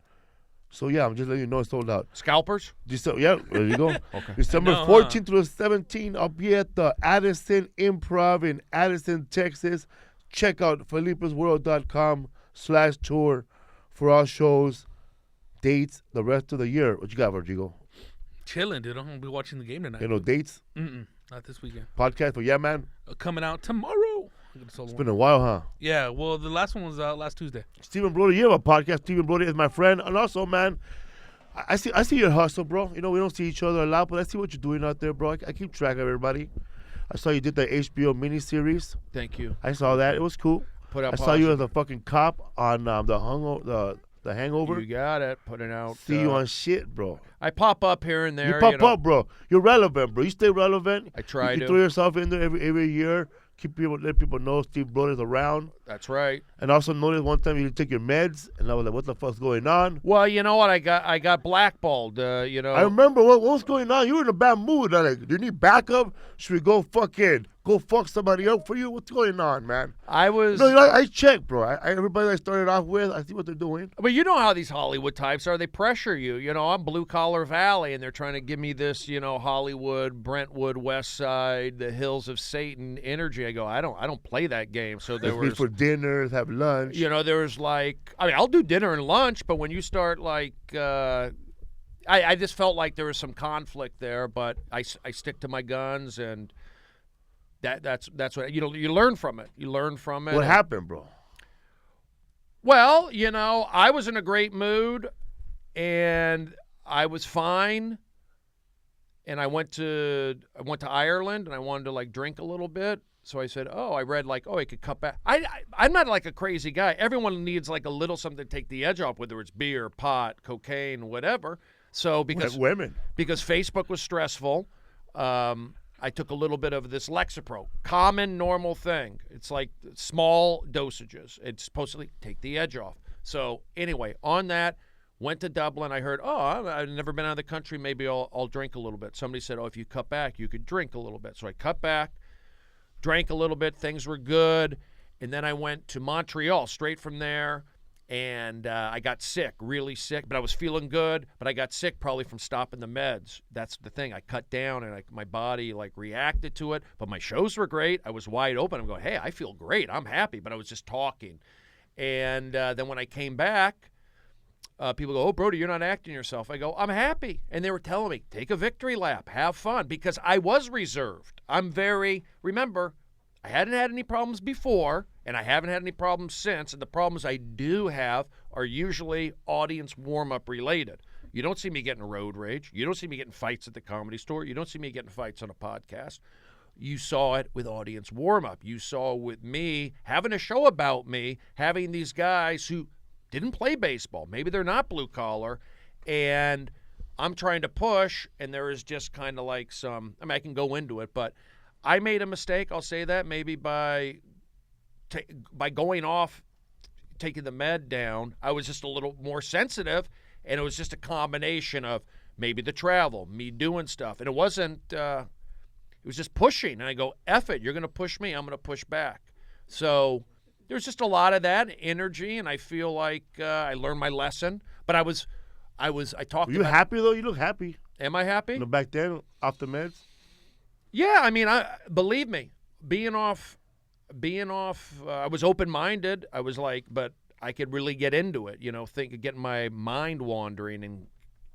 So, yeah, I'm just letting you know it's sold out. Scalpers? Yeah, there you go. Okay. December No, 14th through the 17th, I'll be at the Addison Improv in Addison, Texas. Check out felipesworld.com/tour for all shows, dates, the rest of the year. What you got, Rodrigo? Chilling, dude. I'm gonna be watching the game tonight. You know, dates, Not this weekend. podcast, but yeah, man. Coming out tomorrow. I got a solo It's one. been a while, huh? Yeah, well, the last one was last Tuesday. Stephen Brody, you have a podcast. Stephen Brody is my friend, and also, man, I see your hustle, bro. You know, we don't see each other a lot, but I see what you're doing out there, bro. I keep track of everybody. I saw you did the HBO miniseries. Thank you. I saw that. It was cool. Put out I saw you positive. as a fucking cop on the Hangover. You got it. Putting out. See you on shit, bro. I pop up here and there. You pop know. up, bro. You're relevant, bro. You stay relevant. I try you to. throw yourself in there every year. Let people know Steve Brody's around. That's right. And also notice one time you take your meds, and I was like, "What the fuck's going on?" Well, you know what? I got blackballed. You know. I remember what was going on. You were in a bad mood. I'm like, do you need backup? Should we go fuck somebody up for you? What's going on, man? I was. No, I check, bro. Everybody I started off with, I see what they're doing. But you know how these Hollywood types are. They pressure you. You know, I'm blue collar valley, and they're trying to give me this, you know, Hollywood, Brentwood, West Side, the hills of Satan energy. I go, I don't play that game. So there Let's meet was, for dinners, have lunch. you know, there was like, I mean, I'll do dinner and lunch, but when you start like, I just felt like there was some conflict there. But I stick to my guns, and that's what you learn from it. You learn from it. What happened, bro? Well, you know, I was in a great mood, and I was fine. And I went to Ireland, and I wanted to like drink a little bit. So I said, I read like, I could cut back. I'm not like a crazy guy. Everyone needs like a little something to take the edge off, whether it's beer, pot, cocaine, whatever. So because Women. Facebook was stressful, I took a little bit of this Lexapro, common, normal thing. It's like small dosages. It's supposed to take the edge off. So anyway, on that, went to Dublin. I heard, I've never been out of the country. Maybe I'll drink a little bit. Somebody said, if you cut back, you could drink a little bit. So I cut back, drank a little bit. Things were good. And then I went to Montreal straight from there. And I got sick, really sick, but I was feeling good. But I got sick probably from stopping the meds. That's the thing. I cut down, and my body like reacted to it. But my shows were great. I was wide open. I'm going, hey, I feel great. I'm happy. But I was just talking. And then when I came back, people go, Brody, you're not acting yourself. I go, I'm happy. And they were telling me, take a victory lap, have fun, because I was reserved. Remember, I hadn't had any problems before, and I haven't had any problems since, and the problems I do have are usually audience warm-up related. You don't see me getting road rage. You don't see me getting fights at the Comedy Store. You don't see me getting fights on a podcast. You saw it with audience warm-up. You saw with me having a show about me, having these guys who didn't play baseball. Maybe they're not blue-collar, and I'm trying to push, and there is just kind of like I can go into it, but I made a mistake, I'll say that, maybe by going off, taking the med down. I was just a little more sensitive, and it was just a combination of maybe the travel, me doing stuff. And it wasn't, it was just pushing. And I go, F it, you're going to push me, I'm going to push back. So there's just a lot of that energy, and I feel like I learned my lesson. But I talked Were you happy, though? You look happy. Am I happy? You know, back then, off the meds? Yeah, I mean, believe me, being off, I was open-minded. I was like, but I could really get into it, getting my mind wandering, and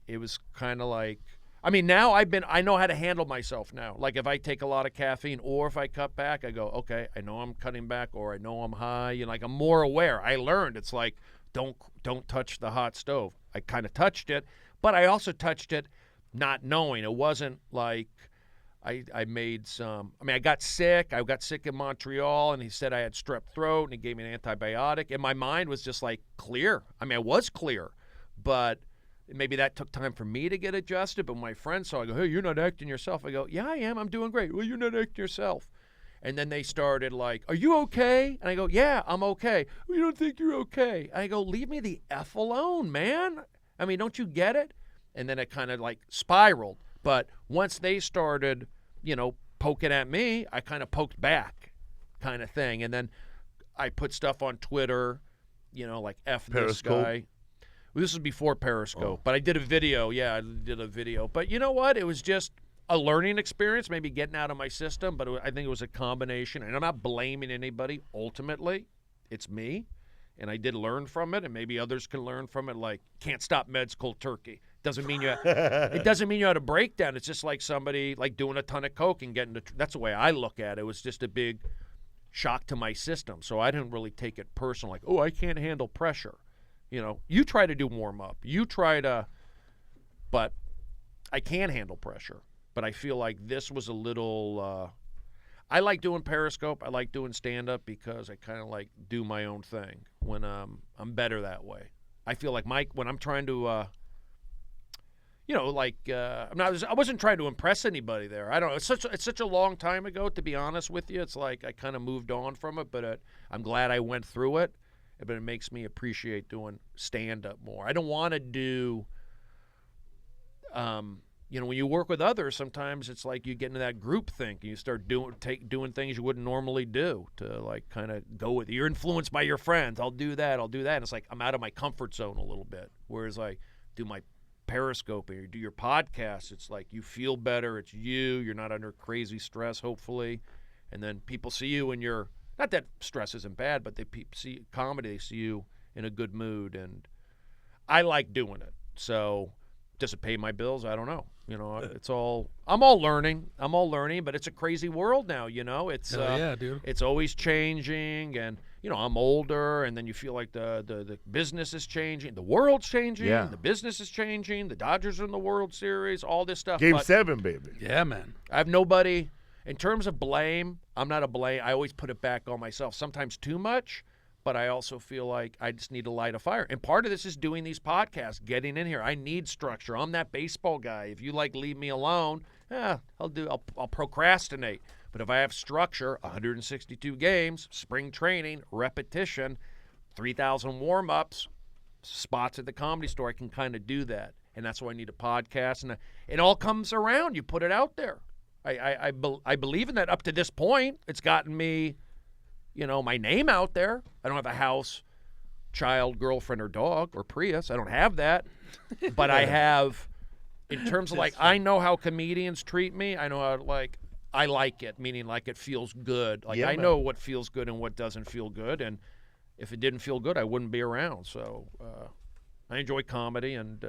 it was kind of like, I mean, now I know how to handle myself now. Like if I take a lot of caffeine or if I cut back, I go, okay, I know I'm cutting back, or I know I'm high, like I'm more aware. I learned it's like, don't touch the hot stove. I kind of touched it, but I also touched it not knowing. It wasn't like, I made some. I mean, I got sick. I got sick in Montreal, and he said I had strep throat, and he gave me an antibiotic. And my mind was just like clear. I mean, I was clear, but maybe that took time for me to get adjusted. But my friends saw, I go, hey, you're not acting yourself. I go, yeah, I am. I'm doing great. Well, you're not acting yourself. And then they started like, are you okay? And I go, yeah, I'm okay. Well, you don't think you're okay? And I go, leave me the F alone, man. I mean, don't you get it? And then it kind of like spiraled. But once they started, poking at me, I kind of poked back kind of thing. And then I put stuff on Twitter, like F Periscope? this guy. Well, this was before Periscope, but I did a video. Yeah, I did a video. But you know what? It was just a learning experience, maybe getting out of my system. But I think it was a combination. And I'm not blaming anybody. Ultimately, it's me. And I did learn from it, and maybe others can learn from it. Like, can't stop meds cold turkey. Doesn't mean it doesn't mean you had a breakdown. It's just like somebody like doing a ton of coke and getting that's the way I look at it. It was just a big shock to my system. So I didn't really take it personal. Like, oh, I can't handle pressure. You try to do warm up. But I can handle pressure. But I feel like this was a little. I like doing Periscope. I like doing stand up because I kind of like do my own thing when I'm better that way. I feel like when I'm trying to. I wasn't trying to impress anybody there. I don't know. It's such a long time ago, to be honest with you. It's like I kind of moved on from it, but I'm glad I went through it. But it makes me appreciate doing stand-up more. I don't want to do, when you work with others, sometimes it's like you get into that group think and you start doing things you wouldn't normally do to like kind of go with. You're influenced by your friends. I'll do that. And it's like I'm out of my comfort zone a little bit. Whereas I do my Periscope or you do your podcast, it's like you feel better. It's you're not under crazy stress, hopefully, and then people see you and you're not that stress isn't bad, but they see comedy, they see you in a good mood, and I like doing it. So does it pay my bills? I don't know. I'm all learning, but it's a crazy world now. It's yeah, dude. It's always changing, and I'm older, and then you feel like the business is changing, the world's changing, the business is changing, the Dodgers are in the World Series, all this stuff. Game 7, baby. Yeah, man. I have nobody in terms of blame. I'm not a blame. I always put it back on myself. Sometimes too much. But I also feel like I just need to light a fire. And part of this is doing these podcasts, getting in here. I need structure. I'm that baseball guy. If you leave me alone, I'll procrastinate. But if I have structure, 162 games, spring training, repetition, 3,000 warm-ups, spots at the Comedy Store, I can kind of do that. And that's why I need a podcast. And it all comes around. You put it out there. I believe in that. Up to this point, it's gotten me my name out there. I don't have a house, child, girlfriend, or dog, or Prius. I don't have that. But I have, in terms of I know how comedians treat me. I know how, I like it, meaning it feels good. I know what feels good and what doesn't feel good. And if it didn't feel good, I wouldn't be around. So I enjoy comedy, and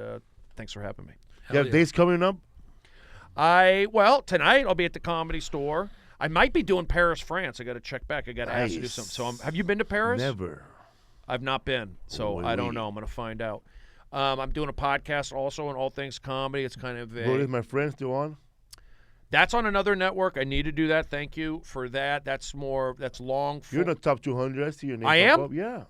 thanks for having me. You have days coming up? Tonight I'll be at the Comedy Store. I might be doing Paris, France. I got to check back. I got to ask to do something. So, have you been to Paris? Never. I've not been, so I don't know. I'm going to find out. I'm doing a podcast also on all things comedy. It's kind of Brody, my friend, still on? That's on another network. I need to do that. Thank you for that. That's long. You're in the top 200. I see your name. I am? Up. Yeah.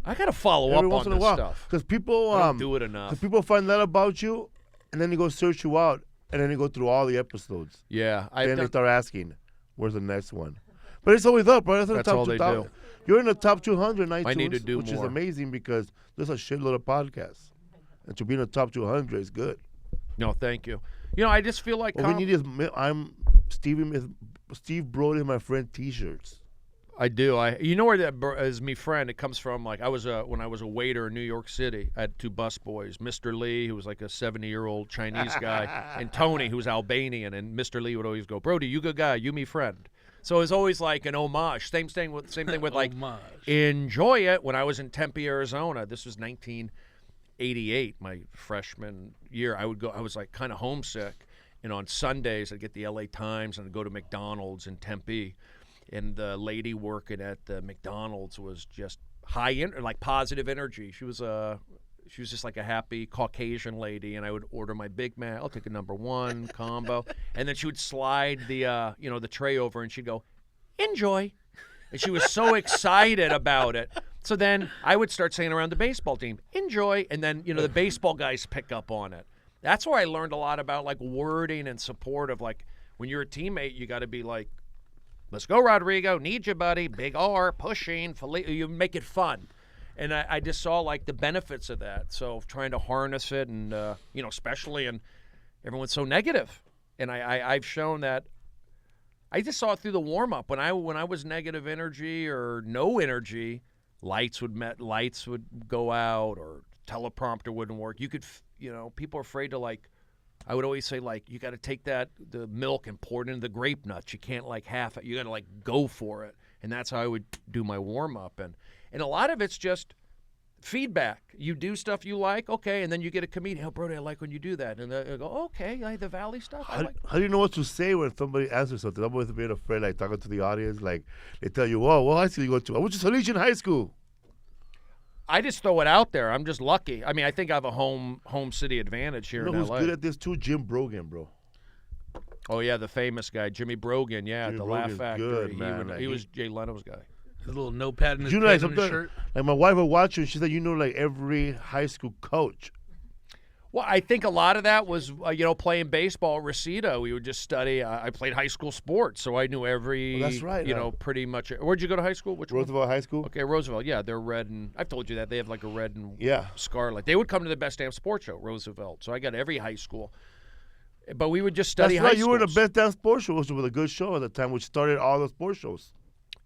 I got to follow Every up once on in a this while. stuff. Because people I don't do it enough. Because people find out about you, and then they go search you out, and then they go through all the episodes. Yeah. Then they start asking, where's the next one? But it's always up, right? That's all they do. You're in the top 200 iTunes, I need to do which more. is amazing because there's a shitload of podcasts. And to be in the top 200 is good. No, thank you. I just feel like What we need is Steve Brody and my friend T-shirts. I do. You know where that is me friend. It comes from when I was a waiter in New York City. I had two busboys, Mr. Lee, who was like a 70-year-old Chinese guy, and Tony, who was Albanian. And Mr. Lee would always go, Brody, you good guy, you me friend. So it was always like an homage. Same thing with enjoy it. When I was in Tempe, Arizona, this was 1988, my freshman year. I was like kind of homesick, and on Sundays I'd get the LA Times and I'd go to McDonald's in Tempe. And the lady working at the McDonald's was just positive energy. She was she was just like a happy Caucasian lady, and I would order my Big Mac. I'll take a number 1 combo, and then she would slide the the tray over, and she'd go, "Enjoy," and she was so excited about it. So then I would start saying around the baseball team, "Enjoy," and then the baseball guys pick up on it. That's where I learned a lot about like wording and support of like when you're a teammate, you got to be like, "Let's go, Rodrigo. Need you, buddy. Big R, pushing. Felipe." You make it fun. And I just saw, like, the benefits of that. So trying to harness it and, especially, and everyone's so negative. And I've shown that I just saw it through the warm-up. When I was negative energy or no energy, lights would go out or teleprompter wouldn't work. You could, people are afraid to, like, I would always say, like, you got to take the milk and pour it into the grape nuts. You can't, like, half it. You got to, like, go for it. And that's how I would do my warm-up. And a lot of it's just feedback. You do stuff you like, okay, and then you get a comedian, "Oh, Brody, I like when you do that." And they go, "Okay, like the Valley stuff." How do you know what to say when somebody answers something? I'm always being afraid, like talking to the audience. Like they tell you, "Whoa, what high school you go to?" "I went to Salesian High School." I just throw it out there. I'm just lucky. I mean, I think I have a home city advantage here in who's LA. good at this too? Jim Brogan, bro. Oh yeah, the famous guy, Jimmy Brogan. Yeah, Jimmy the Brogan's Laugh Factory. good, man. He was Jay Leno's guy. His little notepad in his, like pen on his something shirt. like my wife would watch you, and she said, like every high school coach. Well, I think a lot of that was, playing baseball at Reseda. We would just study. I played high school sports, so I knew every. Well, that's right. Pretty much. Where'd you go to high school? Which Roosevelt High School. Okay, Roosevelt. Yeah, they're red and I've told you that they have like a red and scarlet. They would come to the Best Damn Sports Show, Roosevelt. So I got every high school. But we would just study. That's right. High You were the schools. Best Damn Sports Show, which was a good show at the time, which started all the sports shows.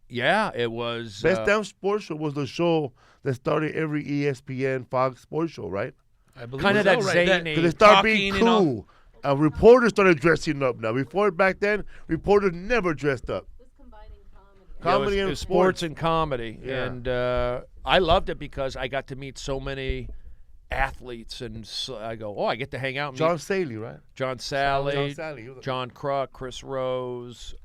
Yeah, it was. Best Damn Sports Show was the show that started every ESPN Fox sports show, right? I believe Kind of so, that right? zany. Because they started being Talking and all. cool. Reporters started dressing up now. Before back then, reporters never dressed up. It was combining comedy. Comedy it and was sports sports. and comedy. Yeah. And I loved it because I got to meet so many athletes. And so I go, I get to hang out and John meet Saley, right? John Sally, John Sally. He was a- John Kruk, Chris Rose,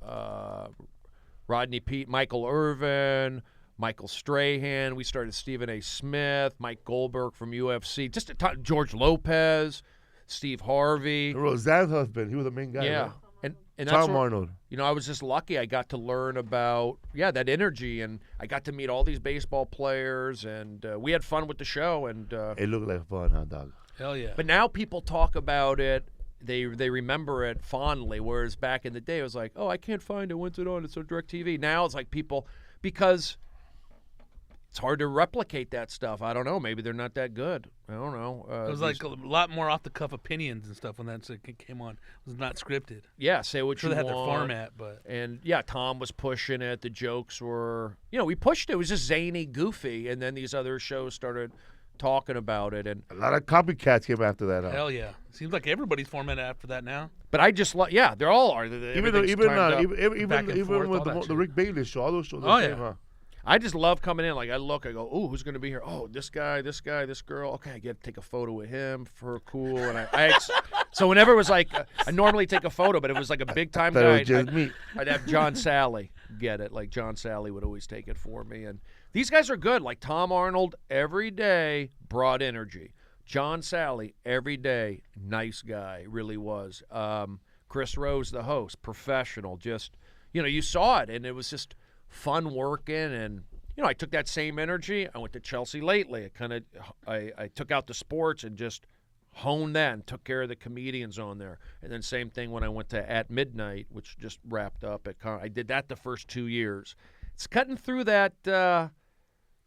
Rodney Pete, Michael Irvin, Michael Strahan. We started Stephen A. Smith, Mike Goldberg from UFC, just a ton, George Lopez, Steve Harvey. Roseanne's husband. He was the main guy. Yeah. Right? And that's Tom where, Arnold. I was just lucky. I got to learn about, that energy, and I got to meet all these baseball players, and we had fun with the show. And It looked like fun, huh, dog? Hell yeah. But now people talk about it. They remember it fondly, whereas back in the day it was like, I can't find it. When's it on? It's on DirecTV. Now it's like people, because it's hard to replicate that stuff. I don't know. Maybe they're not that good. I don't know. It was like a lot more off-the-cuff opinions and stuff when that came on. It was not scripted. Yeah, say what Sure, you they had want. their format, but And yeah, Tom was pushing it. The jokes were, we pushed it. It was just zany, goofy, and then these other shows started talking about it. And A lot of copycats came after that. Huh? hell yeah, seems like everybody's format after that now. but I just they all are. Even Everything's timed up. Back and forth, with all that the shit. Rick Bailey show, all those shows. Oh, the same, yeah. huh? I just love coming in. Like I look, I go, who's going to be here? Oh, this guy, this girl. Okay, I get to take a photo with him for cool. And so whenever it was like, I normally take a photo, but it was like a big time Thought it guy. was just me. I'd have John Sally get it. Like John Sally would always take it for me. And these guys are good. Like Tom Arnold, every day brought energy. John Sally, every day, nice guy, really was. Chris Rose, the host, professional. Just, you saw it, and it was just fun working. And, I took that same energy. I went to Chelsea lately. I took out the sports and just honed that and took care of the comedians on there. And then same thing when I went to At Midnight, which just wrapped up. I did that the first 2 years. It's cutting through that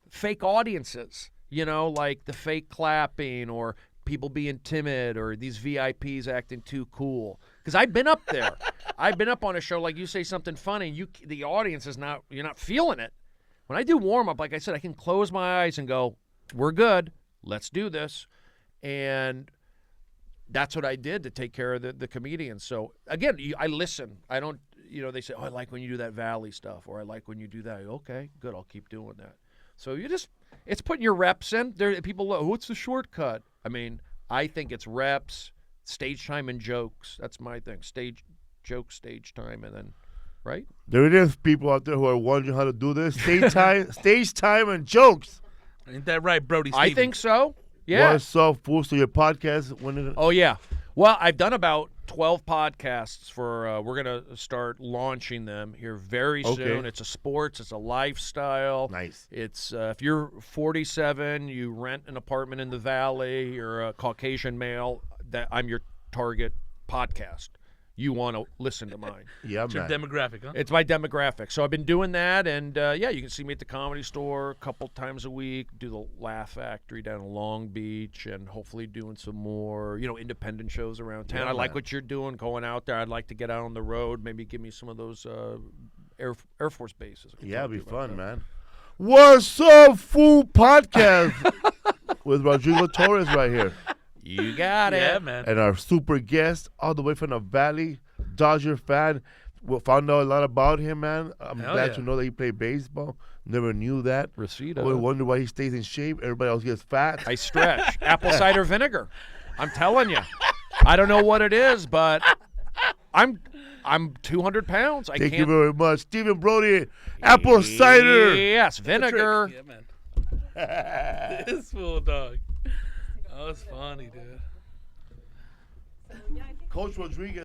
fake audiences. Like the fake clapping or people being timid or these VIPs acting too cool. Because I've been up there. I've been up on a show, like you say something funny, the audience is you're not feeling it. When I do warm-up, like I said, I can close my eyes and go, we're good, let's do this. And that's what I did to take care of the comedians. So, again, I listen. I don't, they say, I like when you do that Valley stuff, or I like when you do that. Okay, good, I'll keep doing that. So it's putting your reps in. People go, what's the shortcut? I mean, I think it's reps, stage time, and jokes. That's my thing. Stage time, and then, right? There it is, people out there who are wondering how to do this. Stage time, and jokes. Ain't that right, Brody Stevens? I think so. Yeah. What's up, fool? So your podcast, when is it? Oh, yeah. Well, I've done about 12 podcasts for, we're going to start launching them here very soon. It's a sports, it's a lifestyle. Nice. It's, if you're 47, you rent an apartment in the Valley, you're a Caucasian male, that I'm your target podcast. You want to listen to mine. Yeah, It's your man. demographic, huh? It's my demographic. So I've been doing that, and yeah, you can see me at the Comedy Store a couple times a week, do the Laugh Factory down in Long Beach, and hopefully doing some more, independent shows around town. Yeah, I like man. what you're doing, going out there. I'd like to get out on the road, maybe give me some of those Air Force bases. I can Yeah, talk it'd be to you about fun, that. man. What's up, fool? Podcast with Rodrigo Torres right here. You got Yeah, it. man. And our super guest, all the way from the Valley, Dodger fan. We found out a lot about him, man. I'm Hell glad yeah. to know that he played baseball. Never knew that. Reseda. I always wonder why he stays in shape. Everybody else gets fat. I stretch. Apple cider vinegar. I'm telling you. I don't know what it is, but I'm 200 pounds. I Thank you can't. very much. Stephen Brody, apple cider. Yes, vinegar. Yeah, man. This fool, dog. Oh, it's funny, dude. So, yeah, I think Coach Rodriguez.